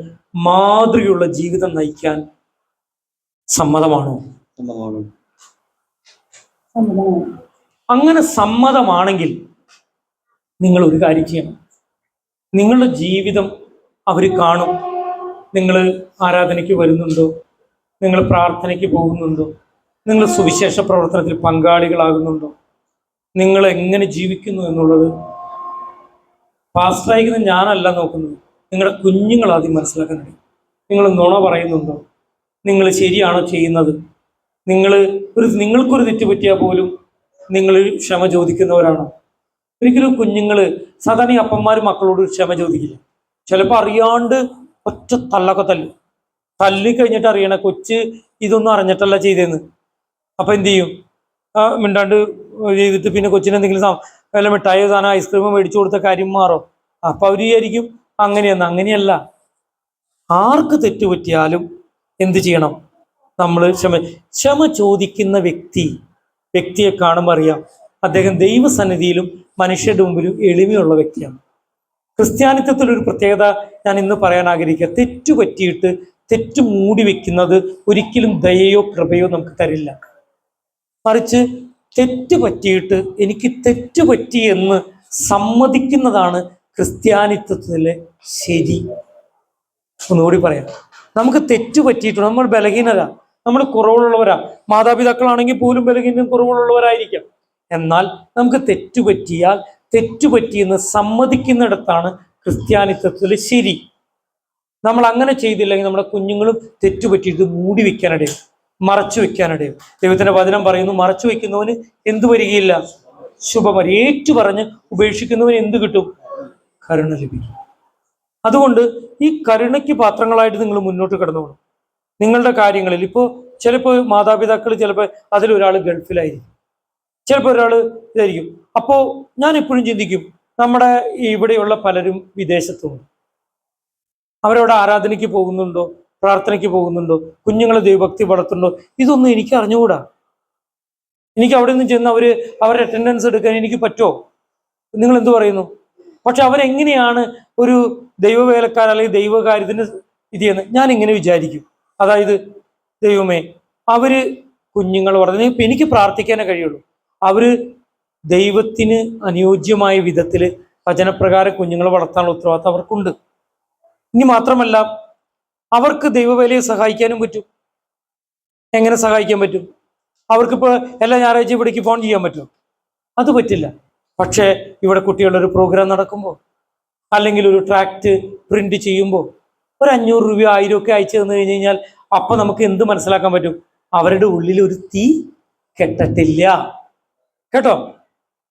മാതൃകയുള്ള ജീവിതം നയിക്കാൻ സമ്മതമാണോ? അങ്ങനെ സമ്മതമാണെങ്കിൽ നിങ്ങൾ ഒരു കാര്യം ചെയ്യണം. നിങ്ങളുടെ ജീവിതം അവർ കാണും. നിങ്ങൾ ആരാധനയ്ക്ക് വരുന്നുണ്ടോ? നിങ്ങൾ പ്രാർത്ഥനയ്ക്ക് പോകുന്നുണ്ടോ? നിങ്ങൾ സുവിശേഷ പ്രവർത്തനത്തിൽ പങ്കാളികളാകുന്നുണ്ടോ? നിങ്ങൾ എങ്ങനെ ജീവിക്കുന്നു എന്നുള്ളത് പാസ്റ്ററായിരിക്കുന്ന ഞാനല്ല നോക്കുന്നത്, നിങ്ങളുടെ കുഞ്ഞുങ്ങൾ ആദ്യം മനസ്സിലാക്കാനുണ്ട്. നിങ്ങൾ നുണ പറയുന്നുണ്ടോ? നിങ്ങൾ ശരിയാണോ ചെയ്യുന്നത്? നിങ്ങൾക്കൊരു തെറ്റ് പറ്റിയാൽ പോലും നിങ്ങൾ ക്ഷമ ചോദിക്കുന്നവരാണോ? ഒരിക്കലും കുഞ്ഞുങ്ങൾ സാധാരണ ഈ അപ്പന്മാർ മക്കളോട് ക്ഷമ ചോദിക്കില്ല. ചിലപ്പോൾ അറിയാണ്ട് ഒറ്റ തല്ലൊക്കെ തല്ലി കഴിഞ്ഞിട്ട് അറിയണ കൊച്ച് ഇതൊന്നും അറിഞ്ഞിട്ടല്ല ചെയ്തതെന്ന്. അപ്പൊ എന്ത് ചെയ്യും? മിണ്ടാണ്ട് ചെയ്തിട്ട് പിന്നെ കൊച്ചിന് എന്തെങ്കിലും വല്ല മിഠായോ സാധനം ഐസ്ക്രീമോ മേടിച്ചു കൊടുത്ത കാര്യം മാറോ? അപ്പൊ അവർ വിചാരിക്കും അങ്ങനെയല്ല. ആർക്ക് തെറ്റുപറ്റിയാലും എന്ത് ചെയ്യണം? നമ്മൾ ക്ഷമ ചോദിക്കുന്ന വ്യക്തിയെ കാണുമ്പോൾ അറിയാം അദ്ദേഹം ദൈവസന്നിധിയിലും മനുഷ്യരുടെ മുമ്പിലും എളിമയുള്ള വ്യക്തിയാണ്. ക്രിസ്ത്യാനിത്വത്തിലൊരു പ്രത്യേകത ഞാൻ ഇന്ന് പറയാൻ ആഗ്രഹിക്കുക, തെറ്റുപറ്റിയിട്ട് തെറ്റ് മൂടി വെക്കുന്നത് ഒരിക്കലും ദയയോ കൃപയോ നമുക്ക് തരില്ല. മറിച്ച് തെറ്റ് പറ്റിയിട്ട് എനിക്ക് തെറ്റ് പറ്റി എന്ന് സമ്മതിക്കുന്നതാണ് ക്രിസ്ത്യാനിത്വത്തിലെ ശരി. ഒന്നുകൂടി പറയാം, നമുക്ക് തെറ്റ് പറ്റിയിട്ടുണ്ട്, നമ്മൾ ബലഹീനരാ, നമ്മൾ കുറവുള്ളവരാ. മാതാപിതാക്കളാണെങ്കിൽ പോലും ബലഹീനം കുറവുള്ളവരായിരിക്കാം. എന്നാൽ നമുക്ക് തെറ്റുപറ്റിയാൽ തെറ്റുപറ്റിയെന്ന് സമ്മതിക്കുന്നിടത്താണ് ക്രിസ്ത്യാനിത്വത്തിലെ ശരി. നമ്മൾ അങ്ങനെ ചെയ്തില്ലെങ്കിൽ നമ്മുടെ കുഞ്ഞുങ്ങളും തെറ്റുപറ്റിയിട്ട് മൂടി വെക്കാനിടയും, മറച്ചു വെക്കാനിടയും. ദൈവത്തിന്റെ വചനം പറയുന്നു, മറച്ചു വെക്കുന്നവന് എന്തു വരികയില്ല? ശുഭമരി. ഏറ്റു പറഞ്ഞ് ഉപേക്ഷിക്കുന്നവന് എന്ത് കിട്ടും? കരുണ ലഭിക്കും. അതുകൊണ്ട് ഈ കരുണയ്ക്ക് പാത്രങ്ങളായിട്ട് നിങ്ങൾ മുന്നോട്ട് കടന്നുപോകണം. നിങ്ങളുടെ കാര്യങ്ങളിൽ ചിലപ്പോൾ മാതാപിതാക്കൾ ചിലപ്പോൾ അതിലൊരാൾ ഗൾഫിലായിരിക്കും, ചിലപ്പോൾ ഒരാൾ ഇതായിരിക്കും. അപ്പോൾ ഞാൻ എപ്പോഴും ചിന്തിക്കും, നമ്മുടെ ഇവിടെയുള്ള പലരും വിദേശത്തുണ്ട്. അവരവിടെ ആരാധനയ്ക്ക് പോകുന്നുണ്ടോ? പ്രാർത്ഥനയ്ക്ക് പോകുന്നുണ്ടോ? കുഞ്ഞുങ്ങളെ ദൈവഭക്തി വളർത്തുന്നുണ്ടോ? ഇതൊന്നും എനിക്ക് അറിഞ്ഞുകൂടാ. എനിക്ക് അവിടെ നിന്ന് ചെന്ന് അവരുടെ അറ്റൻഡൻസ് എടുക്കാൻ എനിക്ക് പറ്റുമോ? നിങ്ങൾ എന്ത് പറയുന്നു? പക്ഷെ അവരെങ്ങനെയാണ് ഒരു ദൈവവേലക്കാർ അല്ലെങ്കിൽ ദൈവകാര്യത്തിന് ഇത് ചെയ്യുന്നത്? ഞാൻ ഇങ്ങനെ വിചാരിക്കും, അതായത് ദൈവമേ, അവര് കുഞ്ഞുങ്ങൾ പറഞ്ഞ എനിക്ക് പ്രാർത്ഥിക്കാനേ കഴിയുള്ളൂ. അവര് ദൈവത്തിന് അനുയോജ്യമായ വിധത്തിൽ വചനപ്രകാരം കുഞ്ഞുങ്ങളെ വളർത്താനുള്ള ഉത്തരവാദിത്തം അവർക്കുണ്ട്. ഇനി മാത്രമല്ല, അവർക്ക് ദൈവവേലയെ സഹായിക്കാനും പറ്റും. എങ്ങനെ സഹായിക്കാൻ പറ്റും? അവർക്കിപ്പോൾ എല്ലാ ഞായറാഴ്ച ഇവിടേക്ക് ഫോൺ ചെയ്യാൻ പറ്റുമോ? അത് പറ്റില്ല. പക്ഷേ ഇവിടെ കുട്ടികളുടെ ഒരു പ്രോഗ്രാം നടക്കുമ്പോൾ, അല്ലെങ്കിൽ ഒരു ട്രാക്റ്റ് പ്രിന്റ് ചെയ്യുമ്പോൾ ഒരു 500 രൂപ 1000 ഒക്കെ അയച്ചു തന്നു കഴിഞ്ഞ് കഴിഞ്ഞാൽ അപ്പൊ നമുക്ക് എന്ത് മനസ്സിലാക്കാൻ പറ്റും? അവരുടെ ഉള്ളിൽ ഒരു തീ കെട്ടിട്ടില്ല. കേട്ടോ?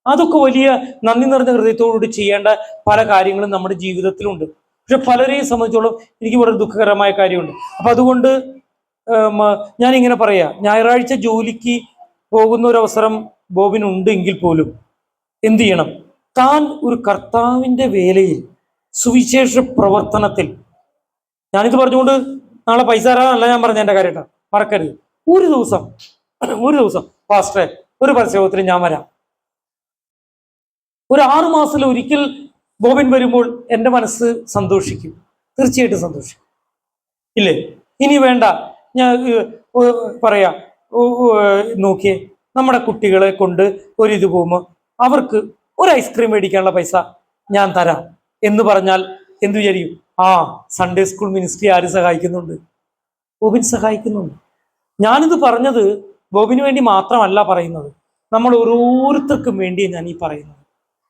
അതൊക്കെ വലിയ നന്ദി നിറഞ്ഞ ഹൃദയത്തോടുകൂടി ചെയ്യേണ്ട പല കാര്യങ്ങളും നമ്മുടെ ജീവിതത്തിലുണ്ട്. പക്ഷെ പലരെയും സംബന്ധിച്ചോളം എനിക്ക് വളരെ ദുഃഖകരമായ കാര്യമുണ്ട്. അപ്പൊ അതുകൊണ്ട് ഞാനിങ്ങനെ പറയാ, ഞായറാഴ്ച ജോലിക്ക് പോകുന്ന ഒരു അവസരം ബോബിനുണ്ട് എങ്കിൽ പോലും എന്ത് ചെയ്യണം? താൻ ഒരു കർത്താവിന്റെ വേലയിൽ, സുവിശേഷ പ്രവർത്തനത്തിൽ, ഞാനിത് പറഞ്ഞുകൊണ്ട് നാളെ പൈസ തരാനല്ല ഞാൻ പറഞ്ഞ എൻ്റെ കാര്യം, മറക്കരുത്. ഒരു ദിവസം പാസ്റ്ററെ ഒരു പരസ്യത്തിന് ഞാൻ വരാം. ഒരു 6 മാസത്തിൽ ഒരിക്കൽ ബോബിൻ വരുമ്പോൾ എൻ്റെ മനസ്സ് സന്തോഷിക്കും, തീർച്ചയായിട്ടും സന്തോഷിക്കും. ഇല്ലേ? ഇനി വേണ്ട, ഞാൻ പറയാ, നോക്കിയേ, നമ്മുടെ കുട്ടികളെ കൊണ്ട് ഒരിത് പോകുമ്പോൾ അവർക്ക് ഒരു ഐസ്ക്രീം മേടിക്കാനുള്ള പൈസ ഞാൻ തരാം എന്ന് പറഞ്ഞാൽ എന്ത് വിചാരിക്കും? ആ, സൺഡേ സ്കൂൾ മിനിസ്ട്രി ആര് സഹായിക്കുന്നുണ്ട്? ബോബിൻ സഹായിക്കുന്നുണ്ട്. ഞാനിത് പറഞ്ഞത് ബോബിന് വേണ്ടി മാത്രമല്ല പറയുന്നത്, നമ്മൾ ഓരോരുത്തർക്കും വേണ്ടിയാണ് ഞാൻ ഈ പറയുന്നത്.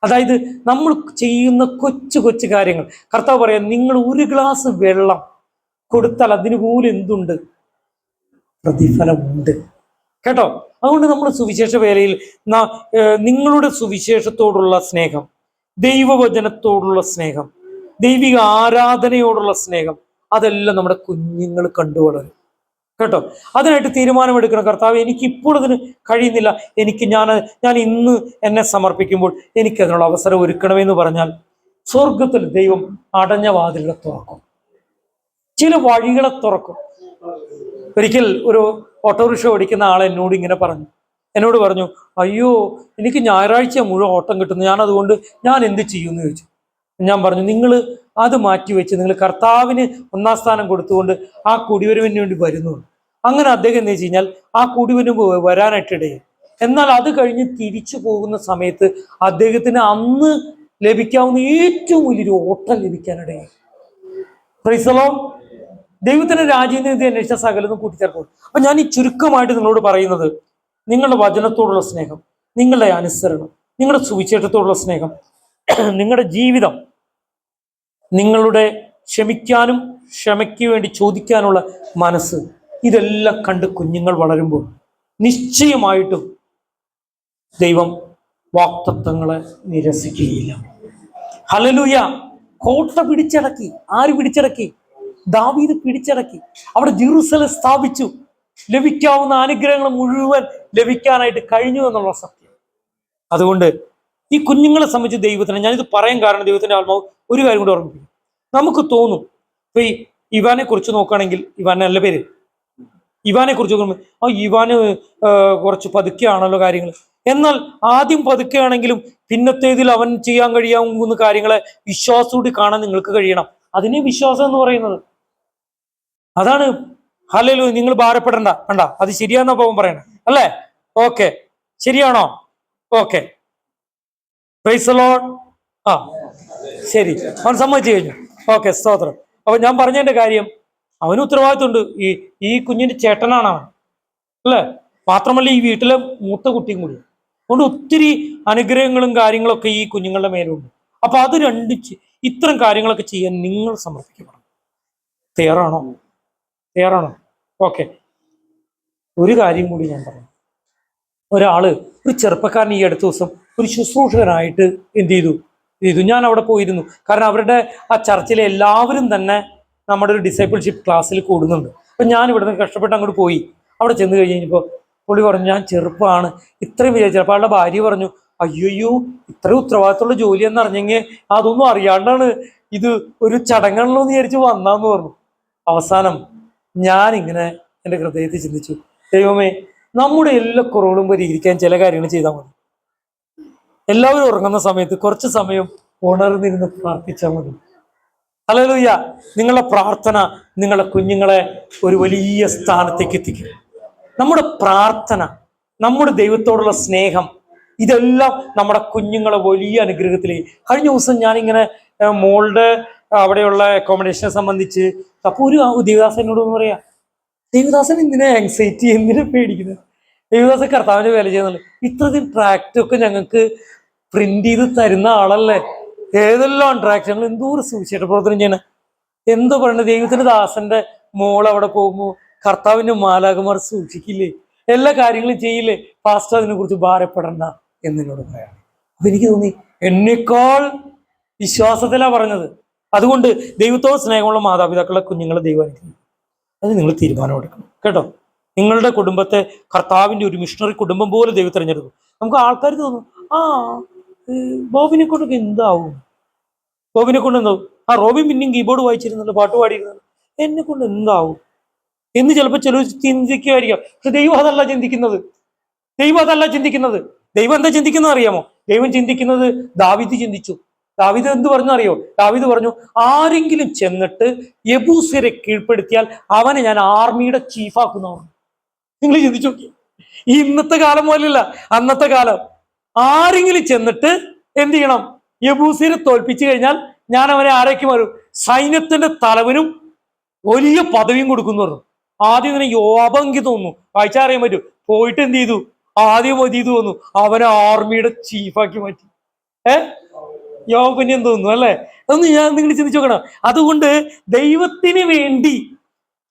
അതായത് നമ്മൾ ചെയ്യുന്ന കൊച്ചു കൊച്ചു കാര്യങ്ങൾ, കർത്താവ് പറയാം, നിങ്ങൾ ഒരു ഗ്ലാസ് വെള്ളം കൊടുത്താൽ അതിന് പോലും എന്തുണ്ട്? പ്രതിഫലമുണ്ട്. കേട്ടോ? അതുകൊണ്ട് നമ്മൾ സുവിശേഷ വേലയിൽ നിങ്ങളുടെ സുവിശേഷത്തോടുള്ള സ്നേഹം, ദൈവവചനത്തോടുള്ള സ്നേഹം, ദൈവിക ആരാധനയോടുള്ള സ്നേഹം, അതെല്ലാം നമ്മുടെ കുഞ്ഞുങ്ങൾ കണ്ടുവളരും. കേട്ടോ? അതിനായിട്ട് തീരുമാനമെടുക്കണം. കർത്താവ്, എനിക്ക് ഇപ്പോൾ അതിന് കഴിയുന്നില്ല, ഞാൻ ഇന്ന് എന്നെ സമർപ്പിക്കുമ്പോൾ എനിക്ക് അതിനുള്ള അവസരം ഒരുക്കണമെന്ന് പറഞ്ഞാൽ സ്വർഗത്തിൽ ദൈവം അടഞ്ഞ വാതിലുകളെ തുറക്കും, ചില വഴികളെ തുറക്കും. ഒരിക്കൽ ഒരു ഓട്ടോറിക്ഷ ഓടിക്കുന്ന ആൾ എന്നോട് പറഞ്ഞു, അയ്യോ, എനിക്ക് ഞായറാഴ്ച മുഴുവൻ ഓട്ടം കിട്ടുന്നു, ഞാൻ എന്ത് ചെയ്യുമെന്ന് ചോദിച്ചു. ഞാൻ പറഞ്ഞു, നിങ്ങൾ അത് മാറ്റിവെച്ച് നിങ്ങൾ കർത്താവിന് 1-ാം സ്ഥാനം കൊടുത്തുകൊണ്ട് ആ കുടിവരവിന് വേണ്ടി വരുന്നു. അങ്ങനെ അദ്ദേഹം എന്ന് വെച്ച് കഴിഞ്ഞാൽ ആ കുടിവരവ് വരാനായിട്ടിടയിൽ, എന്നാൽ അത് കഴിഞ്ഞ് തിരിച്ചു പോകുന്ന സമയത്ത് അദ്ദേഹത്തിന് അന്ന് ലഭിക്കാവുന്ന ഏറ്റവും വലിയൊരു ഓട്ടം ലഭിക്കാനിടയായി. Price the Lord. ദൈവത്തിന്റെ രാജ്യനീതി അന്വേഷിച്ച സകലതും കൂട്ടിച്ചേർക്കും. അപ്പൊ ഞാൻ ഈ ചുരുക്കമായിട്ട് നിങ്ങളോട് പറയുന്നത്, നിങ്ങളുടെ വചനത്തോടുള്ള സ്നേഹം, നിങ്ങളുടെ അനുസരണം, നിങ്ങളുടെ സുവിശേഷത്തോടുള്ള സ്നേഹം, നിങ്ങളുടെ ജീവിതം, നിങ്ങളുടെ ക്ഷമിക്കാനും ക്ഷമയ്ക്ക് വേണ്ടി ചോദിക്കാനുള്ള മനസ്സ്, ഇതെല്ലാം കണ്ട് കുഞ്ഞുങ്ങൾ വളരുമ്പോൾ നിശ്ചയമായിട്ടും ദൈവം വാഗ്ദത്തങ്ങളെ നിരസിക്കുകയില്ല. ഹല്ലേലൂയ. കോട്ട പിടിച്ചടക്കി. ആര് പിടിച്ചടക്കി? ദാവീദ് പിടിച്ചടക്കി. അവിടെ ജെറുസലേം സ്ഥാപിച്ചു. ലഭിക്കാവുന്ന അനുഗ്രഹങ്ങൾ മുഴുവൻ ലഭിക്കാനായിട്ട് കഴിഞ്ഞു എന്നുള്ള സത്യം. അതുകൊണ്ട് ഈ കുഞ്ഞുങ്ങളെ സംബന്ധിച്ച് ദൈവത്തിന്, ഞാനിത് പറയാൻ കാരണം ദൈവത്തിന്റെ ആത്മാവ് ഒരു കാര്യം കൂടി ഓർമ്മിപ്പിക്കും. നമുക്ക് തോന്നും, ഇപ്പൊ ഈ ഇവാനെ കുറിച്ച് നോക്കുകയാണെങ്കിൽ, ഇവാൻ നല്ല പേര്, ഇവാനെ കുറിച്ച് നോക്കുമ്പോൾ ഇവാന് കുറച്ച് പതുക്കെയാണല്ലോ കാര്യങ്ങൾ. എന്നാൽ ആദ്യം പതുക്കെയാണെങ്കിലും പിന്നത്തേതിൽ അവൻ ചെയ്യാൻ കഴിയാവുന്ന കാര്യങ്ങളെ വിശ്വാസത്തോടെ കാണാൻ നിങ്ങൾക്ക് കഴിയണം. അതിനെ വിശ്വാസം എന്ന് പറയുന്നത്. അതാണ്. ഹല്ലേലൂയ. നിങ്ങൾ ഭാരപ്പെടണ്ട. കണ്ട, അത് ശരിയാന്ന പോകാൻ പറയണേ അല്ലേ? ഓക്കെ, ശരിയാണോ? Okay, price the Lord. ആ, ശരി, അവൻ സമ്മതിച്ചു കഴിഞ്ഞു. ഓക്കെ, സ്തോത്രം. അപ്പൊ ഞാൻ പറഞ്ഞതിന്റെ കാര്യം, അവന് ഉത്തരവാദിത്വമുണ്ട്. ഈ കുഞ്ഞിന്റെ ചേട്ടനാണ് അവൻ, അല്ലേ? മാത്രമല്ല ഈ വീട്ടിലെ മൂത്ത കുട്ടിയും കൂടി. അതുകൊണ്ട് ഒത്തിരി അനുഗ്രഹങ്ങളും കാര്യങ്ങളൊക്കെ ഈ കുഞ്ഞുങ്ങളുടെ മേലുണ്ട്. അപ്പൊ അത് ഇത്തരം കാര്യങ്ങളൊക്കെ ചെയ്യാൻ നിങ്ങൾ സമർപ്പിക്കപ്പെടണം. തയ്യാറാണോ? ഓക്കെ. ഒരു കാര്യം കൂടി ഞാൻ പറയാം. ഒരു ചെറുപ്പക്കാരൻ ഈ അടുത്ത ദിവസം ഒരു ശുശ്രൂഷകനായിട്ട് എന്ത് ചെയ്തു, ഞാൻ അവിടെ പോയിരുന്നു. കാരണം അവരുടെ ആ ചർച്ചിലെ എല്ലാവരും തന്നെ നമ്മുടെ ഒരു ഡിസൈപ്പിൾഷിപ്പ് ക്ലാസ്സിൽ കൂടുന്നുണ്ട്. അപ്പൊ ഞാൻ ഇവിടുന്ന് കഷ്ടപ്പെട്ട് അങ്ങോട്ട് പോയി. അവിടെ ചെന്ന് കഴിഞ്ഞപ്പോൾ പുള്ളി പറഞ്ഞു, ഞാൻ ചെറുപ്പമാണ്, ഇത്രയും വിചാരിച്ചു. അപ്പോൾ ആളുടെ ഭാര്യ പറഞ്ഞു, അയ്യോ, ഇത്രയും ഉത്തരവാദിത്തമുള്ള ജോലിയെന്ന് അറിഞ്ഞെങ്കിൽ അതൊന്നും അറിയാണ്ടാണ്, ഇത് ഒരു ചടങ്ങാണല്ലോ എന്ന് വിചാരിച്ച് വന്നാന്ന് പറഞ്ഞു. അവസാനം ഞാനിങ്ങനെ എൻ്റെ ഹൃദയത്തിൽ ചിന്തിച്ചു, ദൈവമേ, നമ്മുടെ എല്ലാ കുറവുകളും പരിഹരിക്കാൻ ചില കാര്യങ്ങൾ ചെയ്താൽ മതി. എല്ലാവരും ഉറങ്ങുന്ന സമയത്ത് കുറച്ച് സമയം ഉണർന്നിരുന്ന് പ്രാർത്ഥിച്ചാൽ മതി. ഹല്ലേലൂയ. നിങ്ങളുടെ പ്രാർത്ഥന നിങ്ങളുടെ കുഞ്ഞുങ്ങളെ ഒരു വലിയ സ്ഥാനത്തേക്ക് എത്തിക്കും. നമ്മുടെ പ്രാർത്ഥന, നമ്മുടെ ദൈവത്തോടുള്ള സ്നേഹം, ഇതെല്ലാം നമ്മുടെ കുഞ്ഞുങ്ങളെ വലിയ അനുഗ്രഹത്തിലേക്ക്. കഴിഞ്ഞ ദിവസം ഞാനിങ്ങനെ മോളുടെ അവിടെയുള്ള അക്കോമഡേഷനെ സംബന്ധിച്ച് അപ്പോൾ ഒരു ദേവദാസനോട് പറയാ, ദേവദാസൻ എന്തിനാ ആങ്സൈറ്റി, എന്തിനാ പേടിക്കുന്നത്? ദൈവദാസ കർത്താവിന്റെ വേല ചെയ്യുന്നുള്ളു. ഇത്രയും ട്രാക്റ്റ് ഒക്കെ ഞങ്ങൾക്ക് പ്രിന്റ് ചെയ്ത് തരുന്ന ആളല്ലേ. ഏതെല്ലാം ട്രാക്ട് ഞങ്ങൾ എന്തോരം സുവിശേഷ പ്രവർത്തനം ചെയ്യണം. എന്താ പറയുന്നത്, ദൈവത്തിന്റെ ദാസന്റെ മോൾ അവിടെ പോകുമ്പോൾ കർത്താവിന്റെ മാലാകമാർ സൂക്ഷിക്കില്ലേ, എല്ലാ കാര്യങ്ങളും ചെയ്യില്ലേ, പാസ്റ്റർ അതിനെ കുറിച്ച് ഭാരപ്പെടണ്ട എന്നോട് പറയാം. അപ്പൊ എനിക്ക് തോന്നി എന്നേക്കാൾ വിശ്വാസത്തിലാ പറഞ്ഞത്. അതുകൊണ്ട് ദൈവത്തോട് സ്നേഹമുള്ള മാതാപിതാക്കളെ കുഞ്ഞുങ്ങളെ ദൈവം അനുഗ്രഹിക്കും. അത് നിങ്ങൾ തീരുമാനമെടുക്കണം കേട്ടോ. നിങ്ങളുടെ കുടുംബത്തെ കർത്താവിന്റെ ഒരു മിഷണറി കുടുംബം പോലെ ദൈവം തിരഞ്ഞെടുക്കും. നമുക്ക് ആൾക്കാർ തോന്നും, ആ ബോബിനെ കൊണ്ടൊക്കെ എന്താവും, ബോബിനെ കൊണ്ട് എന്താവും, ആ റോബിൻ പിന്നെയും കീബോർഡ് വായിച്ചിരുന്നല്ലോ, പാട്ട് പാടിയിരുന്നല്ലോ, എന്നെ കൊണ്ട് എന്താവും എന്ന് ചിലപ്പോൾ ചിലർ ചിന്തിക്കുമായിരിക്കാം. പക്ഷെ ദൈവം അതല്ല ചിന്തിക്കുന്നത്. ദൈവം അതല്ല ചിന്തിക്കുന്നത്. ദൈവം എന്താ ചിന്തിക്കുന്നത് അറിയാമോ? ദൈവം ചിന്തിക്കുന്നത് ദാവീദ് ചിന്തിച്ചു. ദാവീദ് എന്ത് പറഞ്ഞു അറിയോ? ദാവീദ് പറഞ്ഞു, ആരെങ്കിലും ചെന്നിട്ട് യെബൂസ്യരെ കീഴ്പ്പെടുത്തിയാൽ അവനെ ഞാൻ ആർമിയുടെ ചീഫാക്കുന്ന പറഞ്ഞു. നിങ്ങൾ ചിന്തിച്ചു നോക്കി. ഈ ഇന്നത്തെ കാലം പോലല്ല, അന്നത്തെ കാലം. ആരെങ്കിലും ചെന്നിട്ട് എന്ത് ചെയ്യണം? യെബൂസ്യരെ തോൽപ്പിച്ചു കഴിഞ്ഞാൽ ഞാൻ അവനെ ആരേക്ക് മാറും? സൈന്യത്തിന്റെ തലവനും വലിയ പദവിയും കൊടുക്കുന്നു പറഞ്ഞു. ആദ്യം ഇങ്ങനെ യോബങ്കി തോന്നുന്നു, വായിച്ചറിയാൻ പറ്റും. പോയിട്ട് എന്ത് ചെയ്തു? ആദ്യം എന്ത് ചെയ്തു തോന്നുന്നു, അവനെ ആർമിയുടെ ചീഫാക്കി മാറ്റി. യോബന്യം തോന്നുന്നു അല്ലെ? അതൊന്ന് നിങ്ങൾ ചിന്തിച്ചു നോക്കണം. അതുകൊണ്ട് ദൈവത്തിന് വേണ്ടി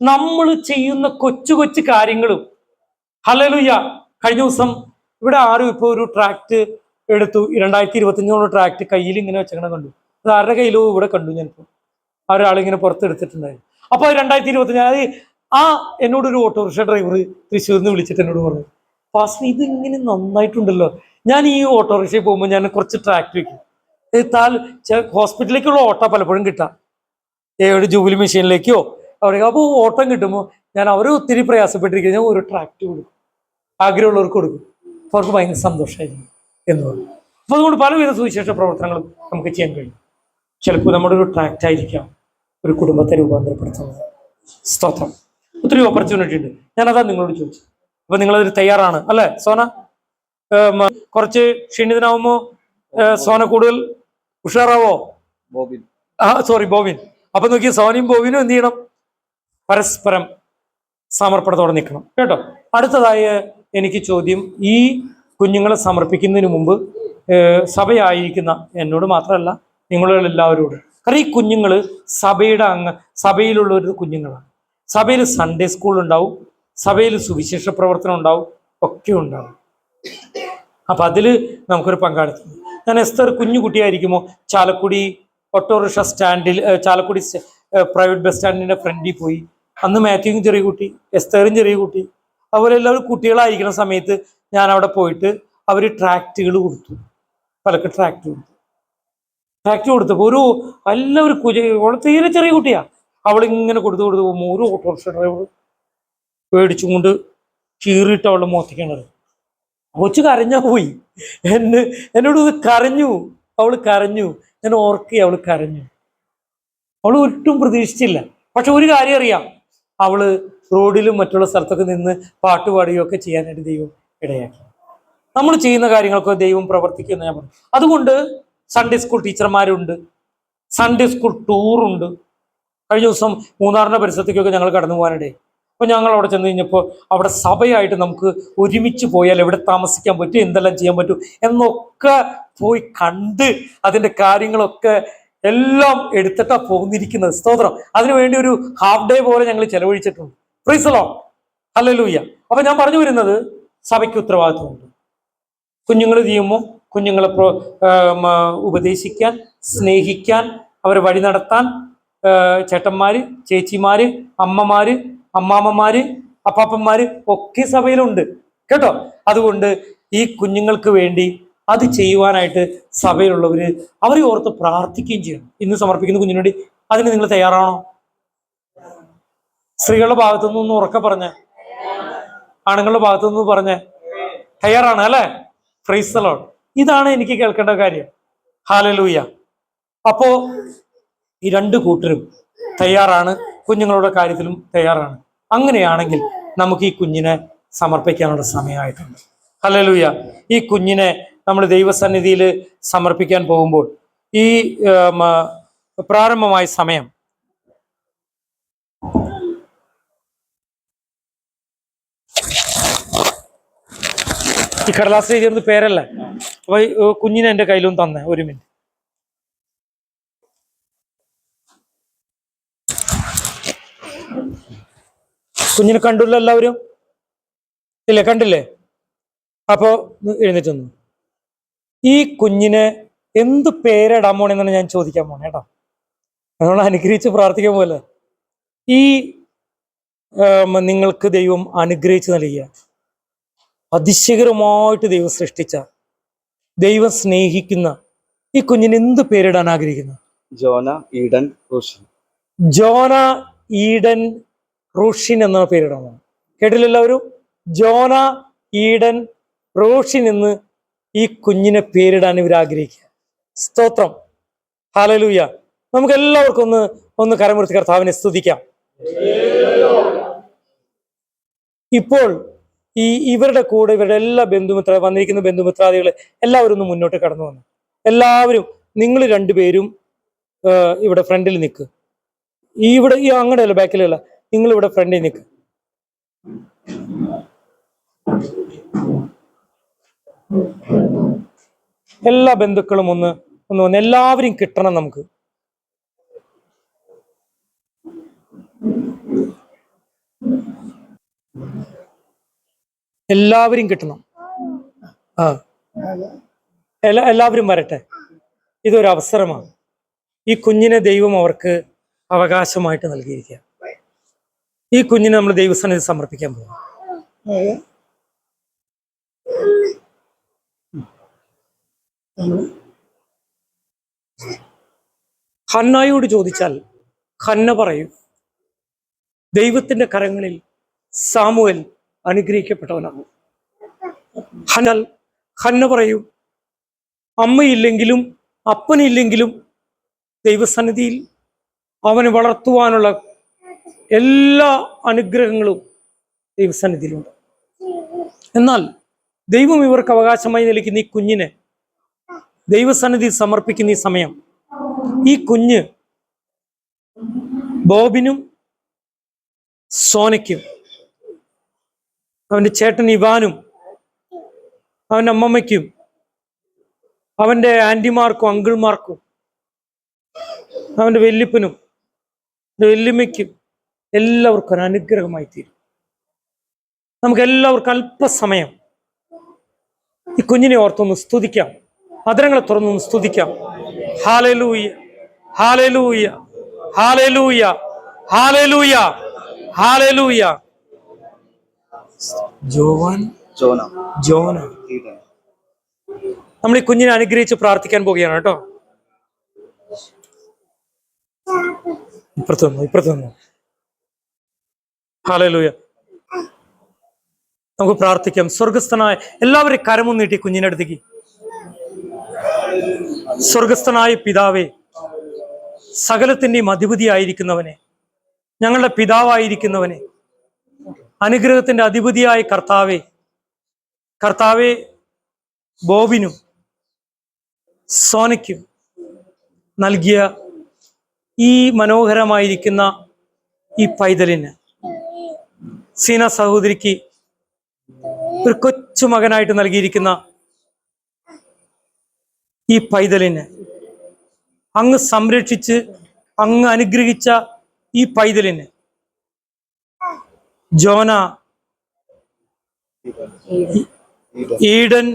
നമ്മൾ ചെയ്യുന്ന കൊച്ചു കൊച്ചു കാര്യങ്ങളും, ഹല്ലേലൂയ. കഴിഞ്ഞ ദിവസം ഇവിടെ ആരും ഇപ്പൊ ഒരു ട്രാക്ട് എടുത്തു, 2025 ട്രാക്ട് കയ്യിൽ ഇങ്ങനെ വെച്ചങ്ങനെ കണ്ടു. അത് ആരുടെ കയ്യിലോ ഇവിടെ കണ്ടു ഞാനിപ്പോ, ഒരാളിങ്ങനെ പുറത്തെടുത്തിട്ടുണ്ടായിരുന്നു. അപ്പൊ 2025 എന്നോടൊരു ഓട്ടോറിക്ഷ ഡ്രൈവർ തൃശ്ശൂരിൽ നിന്ന് വിളിച്ചിട്ട് എന്നോട് പറഞ്ഞു, പാസ്റ്റർ ഇത് ഇങ്ങനെ നന്നായിട്ടുണ്ടല്ലോ, ഞാൻ ഈ ഓട്ടോറിക്ഷയിൽ പോകുമ്പോൾ ഞാൻ കുറച്ച് ട്രാക്ട് വെക്കും. ഹോസ്പിറ്റലിലേക്കുള്ള ഓട്ടോ പലപ്പോഴും കിട്ടാം, ഒരു ജൂബിലി മെഷീനിലേക്കോ അവിടെ. അപ്പോൾ ഓട്ടം കിട്ടുമ്പോൾ ഞാൻ അവർ ഒത്തിരി പ്രയാസപ്പെട്ടിരിക്കുക, ഞാൻ ഒരു ട്രാക്ട് കൊടുക്കും, ആഗ്രഹമുള്ളവർക്ക് കൊടുക്കും. അപ്പോൾ അവർക്ക് ഭയങ്കര സന്തോഷമായിരിക്കും എന്ന് പറഞ്ഞു. അപ്പോൾ അതുകൊണ്ട് പലവിധ സുവിശേഷ പ്രവർത്തനങ്ങളും നമുക്ക് ചെയ്യാൻ കഴിയും. ചിലപ്പോൾ നമ്മുടെ ഒരു ട്രാക്റ്റ് ആയിരിക്കാം ഒരു കുടുംബത്തെ രൂപാന്തരപ്പെടുത്തുന്നത്. സ്തോത്രം. ഒത്തിരി ഓപ്പർച്യൂണിറ്റി ഉണ്ട്. ഞാനതാ നിങ്ങളോട് ചോദിച്ചു. അപ്പൊ നിങ്ങളതിന് തയ്യാറാണ് അല്ലെ സോന? കുറച്ച് ക്ഷീണിതനാവുമ്പോ സോന കൂടുതൽ ഉഷാറാവോ? ബോബിൻ. ബോബിൻ. അപ്പൊ നോക്കി, സോനയും ബോബിനും എന്ത് ചെയ്യണം? പരസ്പരം സമർപ്പണത്തോടെ നിൽക്കണം കേട്ടോ. അടുത്തതായി എനിക്ക് ചോദ്യം, ഈ കുഞ്ഞുങ്ങളെ സമർപ്പിക്കുന്നതിന് മുമ്പ് സഭയായിരിക്കുന്ന എന്നോട് മാത്രമല്ല നിങ്ങളെല്ലാവരോടും, കാരണം ഈ കുഞ്ഞുങ്ങള് സഭയിലുള്ള ഒരു കുഞ്ഞുങ്ങളാണ്. സഭയിൽ സൺഡേ സ്കൂൾ ഉണ്ടാവും, സഭയിൽ സുവിശേഷ പ്രവർത്തനം ഉണ്ടാവും, ഒക്കെ ഉണ്ടാവും. അപ്പൊ അതില് നമുക്കൊരു പങ്കാളിത്തം. ഞാൻ എസ്തർ കുഞ്ഞു കുട്ടിയായിരിക്കുമ്പോൾ ചാലക്കുടി ഓട്ടോറിക്ഷ സ്റ്റാൻഡിൽ, ചാലക്കുടി പ്രൈവറ്റ് ബസ് സ്റ്റാൻഡിന്റെ ഫ്രണ്ടിൽ പോയി. അന്ന് മാത്യുവും ചെറിയ കുട്ടി, എസ്തറും ചെറിയ കുട്ടി, അതുപോലെ എല്ലാവരും കുട്ടികളായിരിക്കുന്ന സമയത്ത് ഞാൻ അവിടെ പോയിട്ട് അവർ ട്രാക്റ്റുകൾ കൊടുത്തു, പലക്ക് ട്രാക്ട് കൊടുത്തപ്പോൾ ഒരു എല്ലാവരും തീരെ ചെറിയ കുട്ടിയാ, അവളിങ്ങനെ കൊടുത്തു പോകുമ്പോൾ ഒരു ഓട്ടോറിക്ഷ ഡ്രൈവർ പേടിച്ചും കൊണ്ട് ചീറിയിട്ട് അവളുടെ മുഖത്തേക്കാണ്. കൊച്ചു കരഞ്ഞാ പോയി. എന്നോട് കരഞ്ഞു, അവള് കരഞ്ഞു. ഞാൻ ഓർക്കുക, അവള് കരഞ്ഞു. അവള് ഒട്ടും പ്രതീക്ഷിച്ചില്ല. പക്ഷെ ഒരു കാര്യം അറിയാം, അവള് റോഡിലും മറ്റുള്ള സ്ഥലത്തൊക്കെ നിന്ന് പാട്ട് പാടുകയൊക്കെ ചെയ്യാനായിട്ട് ദൈവം ഇടയാക്കി. നമ്മൾ ചെയ്യുന്ന കാര്യങ്ങളൊക്കെ ദൈവം പ്രവർത്തിക്കുമെന്ന് ഞാൻ പറഞ്ഞു. അതുകൊണ്ട് സൺഡേ സ്കൂൾ ടീച്ചർമാരുണ്ട്, സൺഡേ സ്കൂൾ ടൂറുണ്ട്. കഴിഞ്ഞ ദിവസം മൂന്നാറിന്റെ പരിസരത്തേക്കൊക്കെ ഞങ്ങൾ കടന്നു പോകാനിടയായി. അപ്പൊ ഞങ്ങൾ അവിടെ ചെന്ന് കഴിഞ്ഞപ്പോൾ അവിടെ സഭയായിട്ട് നമുക്ക് ഒരുമിച്ച് പോയാൽ എവിടെ താമസിക്കാൻ പറ്റും, എന്തെല്ലാം ചെയ്യാൻ പറ്റും എന്നൊക്കെ പോയി കണ്ട് അതിന്റെ കാര്യങ്ങളൊക്കെ എല്ലാം എടുത്തിട്ടാ പോന്നിരിക്കുന്നത്. സ്തോത്രം. അതിനുവേണ്ടി ഒരു ഹാഫ് ഡേ പോലെ ഞങ്ങൾ ചെലവഴിച്ചിട്ടുണ്ട്. Praise the Lord. ഹല്ലേലൂയ. അപ്പൊ ഞാൻ പറഞ്ഞു വരുന്നത്, സഭയ്ക്ക് ഉത്തരവാദിത്വമുണ്ട്. കുഞ്ഞുങ്ങൾ ചെയ്യുമ്പോൾ കുഞ്ഞുങ്ങളെ ഉപദേശിക്കാൻ, സ്നേഹിക്കാൻ, അവരെ വഴി നടത്താൻ ചേട്ടന്മാര്, ചേച്ചിമാര്, അമ്മമാര്, അമ്മാമ്മമാര്, അപ്പാപ്പന്മാര് ഒക്കെ സഭയിലുണ്ട് കേട്ടോ. അതുകൊണ്ട് ഈ കുഞ്ഞുങ്ങൾക്ക് വേണ്ടി അത് ചെയ്യുവാനായിട്ട് സഭയിലുള്ളവര് അവരെ ഓർത്ത് പ്രാർത്ഥിക്കുകയും ചെയ്യണം. ഇന്ന് സമർപ്പിക്കുന്ന കുഞ്ഞിന് വേണ്ടി. അതിന് നിങ്ങൾ തയ്യാറാണോ? സ്ത്രീകളുടെ ഭാഗത്തുനിന്ന് ഒന്ന് ഉറക്കെ പറഞ്ഞേ, ആണുങ്ങളുടെ ഭാഗത്തുനിന്ന് പറഞ്ഞേ, തയ്യാറാണ് അല്ലെ? Price the Lord. ഇതാണ് എനിക്ക് കേൾക്കേണ്ട കാര്യം. ഹല്ലേലൂയ. അപ്പോ ഈ രണ്ട് കൂട്ടരും തയ്യാറാണ്, കുഞ്ഞുങ്ങളുടെ കാര്യത്തിലും തയ്യാറാണ്. അങ്ങനെയാണെങ്കിൽ നമുക്ക് ഈ കുഞ്ഞിനെ സമർപ്പിക്കാനുള്ള സമയമായിട്ടുണ്ട്. ഹല്ലേലൂയ. ഈ കുഞ്ഞിനെ നമ്മൾ ദൈവസന്നിധിയിൽ സമർപ്പിക്കാൻ പോകുമ്പോൾ ഈ പ്രാരംഭമായ സമയം കടലാസ് എഴുതിയത് പേരല്ല. അപ്പൊ കുഞ്ഞിനെ എന്റെ കയ്യിലും തന്നെ. ഒരു മിനിറ്റ്. കുഞ്ഞിനെ കണ്ടില്ല എല്ലാവരും? ഇല്ലേ, കണ്ടില്ലേ? അപ്പോ എഴുന്നേറ്റ് വന്നു. ഈ കുഞ്ഞിനെ എന്ത് പേരിടാൻ പോണെന്നാണ് ഞാൻ ചോദിക്കാൻ പോണേ കേട്ടോ. നമ്മൾ അനുഗ്രഹിച്ച് പ്രാർത്ഥിക്കാൻ പോലെ ഈ നിങ്ങൾക്ക് ദൈവം അനുഗ്രഹിച്ച് നൽകിയ, അതിശയകരമായിട്ട് ദൈവം സൃഷ്ടിച്ച, ദൈവം സ്നേഹിക്കുന്ന ഈ കുഞ്ഞിന് എന്ത് പേരിടാൻ ആഗ്രഹിക്കുന്നു? ജോന ഈഡൻ റൂഷിൻ. ജോന ഈഡൻ റൂഷിൻ എന്ന പേരിടാൻ. കേട്ടില്ല എല്ലാവരും? ജോന ഈഡൻ റോഷിൻ എന്ന് ഈ കുഞ്ഞിനെ പേരിടാൻ ഇവർ ആഗ്രഹിക്കുക. സ്തോത്രം, ഹല്ലേലൂയ. നമുക്ക് എല്ലാവർക്കും ഒന്ന് കരമുയർത്തി കർത്താവിനെ സ്തുതിക്കാം. ഇപ്പോൾ ഇവരുടെ കൂടെ ഇവരുടെ എല്ലാ വന്നിരിക്കുന്ന ബന്ധുമിത്രാദികൾ എല്ലാവരും ഒന്ന് മുന്നോട്ട് കടന്നു വന്നു. എല്ലാവരും നിങ്ങൾ രണ്ടുപേരും ഇവിടെ ഫ്രണ്ടിൽ നിൽക്ക്. ഇവിടെ അങ്ങടെയല്ല, ബാക്കിലല്ല, നിങ്ങൾ ഇവിടെ ഫ്രണ്ടിൽ നിൽക്ക്. എല്ലാ ബന്ധുക്കളും ഒന്ന് വന്ന് എല്ലാവരും കിട്ടണം. നമുക്ക് എല്ലാവരും കിട്ടണം. എല്ലാവരും വരട്ടെ. ഇതൊരു അവസരമാണ്. ഈ കുഞ്ഞിനെ ദൈവം അവർക്ക് അവകാശമായിട്ട് നൽകിയിരിക്കുക. ഈ കുഞ്ഞിനെ നമ്മൾ ദൈവസന്നിധി സമർപ്പിക്കാൻ പോകും. ഹന്നായോട് ചോദിച്ചാൽ ഹന്ന പറയും, ദൈവത്തിന്റെ കരങ്ങളിൽ സാമുവേൽ അനുഗ്രഹിക്കപ്പെട്ടവനാണ്. ഹന്ന പറയും, അമ്മയില്ലെങ്കിലും അപ്പനില്ലെങ്കിലും ദൈവസന്നിധിയിൽ അവനെ വളർത്തുവാനുള്ള എല്ലാ അനുഗ്രഹങ്ങളും ദൈവസന്നിധിയിലുണ്ട്. എന്നാൽ ദൈവം ഇവർക്ക് അവകാശമായി നൽകുന്ന ഈ കുഞ്ഞിനെ ദൈവസന്നിധി സമർപ്പിക്കുന്ന ഈ സമയം, ഈ കുഞ്ഞ് ബോബിനും സോനയ്ക്കും, അവന്റെ ചേട്ടൻ ഇവാനും, അവന്റെ അമ്മമ്മയ്ക്കും, അവന്റെ ആന്റിമാർക്കും അങ്കിൾമാർക്കും, അവന്റെ വല്യപ്പനും വല്യമ്മയ്ക്കും എല്ലാവർക്കും ഒരു അനുഗ്രഹമായി തീരും. നമുക്ക് എല്ലാവർക്കും അല്പസമയം ഈ കുഞ്ഞിനെ ഓർത്തൊന്ന് സ്തുതിക്കാം. അതരങ്ങളെ തുറന്നൊന്ന് സ്തുതിക്കാം. Hallelujah, hallelujah, hallelujah, hallelujah, hallelujah. Jonah നമ്മൾ ഈ കുഞ്ഞിനെ അനുഗ്രഹിച്ച് പ്രാർത്ഥിക്കാൻ പോവുകയാണ് കേട്ടോ. ഇപ്പുറത്ത് വന്നു. ഹല്ലേലൂയ. നമുക്ക് പ്രാർത്ഥിക്കാം. സ്വർഗസ്ഥനായ എല്ലാവരും കരമും നീട്ടി കുഞ്ഞിന്റെ അടുത്തേക്ക്. സ്വർഗസ്ഥനായ പിതാവേ, സകലത്തിന്റെയും അധിപതിയായിരിക്കുന്നവനെ, ഞങ്ങളുടെ പിതാവായിരിക്കുന്നവനെ, അനുഗ്രഹത്തിന്റെ അധിപതിയായ കർത്താവേ, ബോബിനും സോനയ്ക്കും നൽകിയ ഈ മനോഹരമായിരിക്കുന്ന ഈ പൈതലിന്, സീന സഹോദരിക്ക് ഒരു കൊച്ചു മകനായിട്ട് നൽകിയിരിക്കുന്ന ഈ പൈതലിന്, അങ്ങ് സംരക്ഷിച്ച് അങ്ങ് അനുഗ്രഹിച്ച ഈ പൈതലിന്, ജോന ഈഡൻ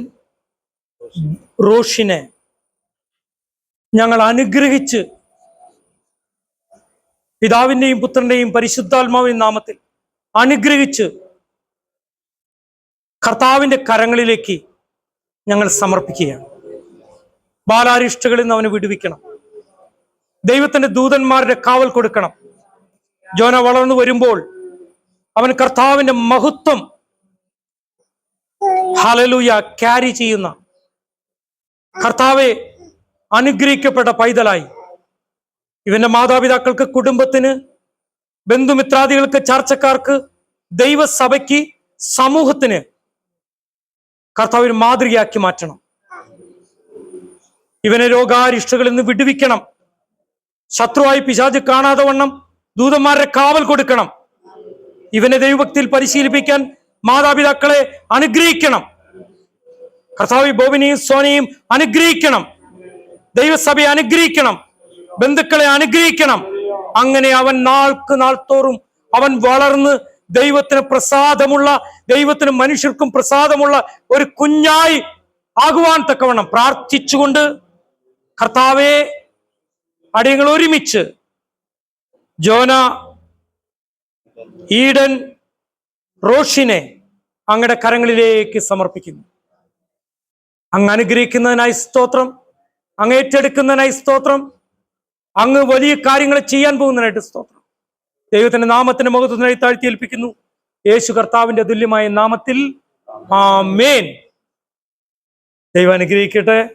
റോഷിനെ ഞങ്ങൾ അനുഗ്രഹിച്ച് പിതാവിന്റെയും പുത്രന്റെയും പരിശുദ്ധാത്മാവിന്റെ നാമത്തിൽ അനുഗ്രഹിച്ച് കർത്താവിന്റെ കരങ്ങളിലേക്ക് ഞങ്ങൾ സമർപ്പിക്കുകയാണ്. ബാലാരിഷ്ടകളിൽ നിന്ന് അവനെ വിടുവിക്കണം. ദൈവത്തിന്റെ ദൂതന്മാരുടെ കാവൽ കൊടുക്കണം. ജോന വളർന്നു വരുമ്പോൾ അവൻ കർത്താവിന്റെ മഹത്വം ഹല്ലേലൂയ ക്യാരി ചെയ്യുന്ന, കർത്താവെ അനുഗ്രഹിക്കപ്പെട്ട പൈതലായി ഇവന്റെ മാതാപിതാക്കൾക്ക്, കുടുംബത്തിന്, ബന്ധുമിത്രാദികൾക്ക്, ചർച്ചക്കാർക്ക്, ദൈവസഭയ്ക്ക്, സമൂഹത്തിന് കർത്താവിന് മാതൃകയാക്കി മാറ്റണം. ഇവനെ രോഗാരിഷ്ടകളിൽ നിന്ന് വിടുവിക്കണം. ശത്രുവായി പിശാച് കാണാതെ വണ്ണം ദൂതന്മാരുടെ കാവൽ കൊടുക്കണം. ഇവനെ ദൈവഭക്തിയിൽ പരിശീലിപ്പിക്കാൻ മാതാപിതാക്കളെ അനുഗ്രഹിക്കണം. കർത്താവ് ബോബിനെയും സോനയും അനുഗ്രഹിക്കണം, ദൈവസഭയെ അനുഗ്രഹിക്കണം, ബന്ധുക്കളെ അനുഗ്രഹിക്കണം. അങ്ങനെ അവൻ നാൾക്ക് നാൾ തോറും അവൻ വളർന്ന് ദൈവത്തിന് പ്രസാദമുള്ള, ദൈവത്തിന് മനുഷ്യർക്കും പ്രസാദമുള്ള ഒരു കുഞ്ഞായി ആകുവാൻ തക്കവണ്ണം പ്രാർത്ഥിച്ചുകൊണ്ട്, കർത്താവെ അടിയങ്ങൾ ഒരുമിച്ച് ജോന, ഈഡൻ, റോഷിനെ അങ്ങയുടെ കരങ്ങളിലേക്ക് സമർപ്പിക്കുന്നു. അങ്ങ് അനുഗ്രഹിക്കുന്നതിനായി സ്തോത്രം, അങ്ങ് ഏറ്റെടുക്കുന്നതിനായി സ്തോത്രം, അങ്ങ് വലിയ കാര്യങ്ങൾ ചെയ്യാൻ പോകുന്നതിനായിട്ട് സ്തോത്രം. ദൈവത്തിന്റെ നാമത്തിന്റെ മഹത്വത്തിനായി താഴ്ത്തി ഏൽപ്പിക്കുന്നു, യേശു കർത്താവിന്റെ തുല്യമായ നാമത്തിൽ ആമേൻ. ദൈവം അനുഗ്രഹിക്കട്ടെ.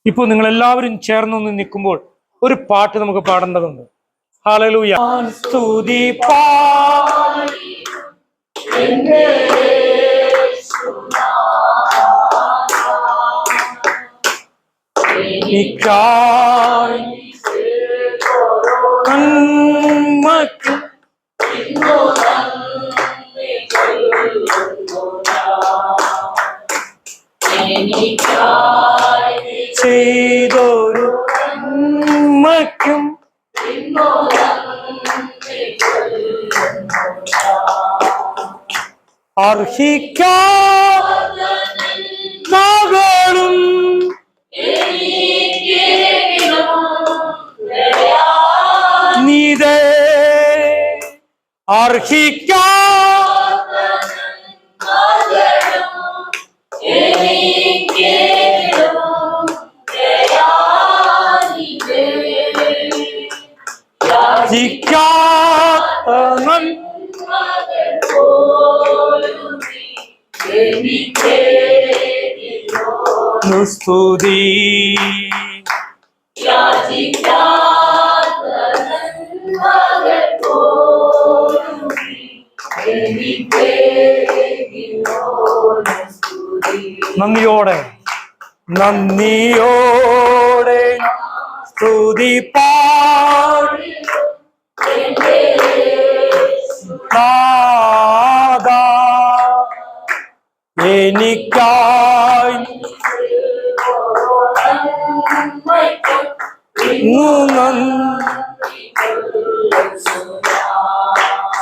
ഇപ്പോൾ നിങ്ങൾ എല്ലാവരും ചേർന്നൊന്ന് നിൽക്കുമ്പോൾ ഒരു പാട്ട് നമുക്ക് പാടേണ്ടതുണ്ട്. ഹല്ലേലൂയ. സ്തുതി പാടി നന്മയ്ക്കും ചെയ്തൊരു നന്മയ്ക്കും അർഹിക്കാനും നീതേ അർഹിക്കാ സ്തുതി നന്ദിയോടെ സ്തുതി പാടി എനിക്കായി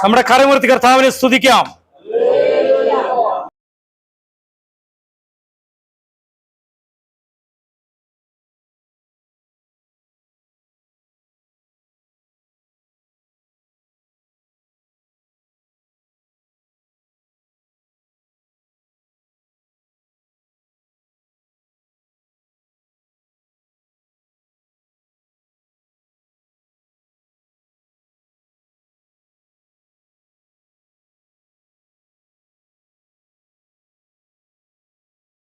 നമ്മുടെ കരമുയർത്തി കർത്താവിനെ സ്തുതിക്കാം.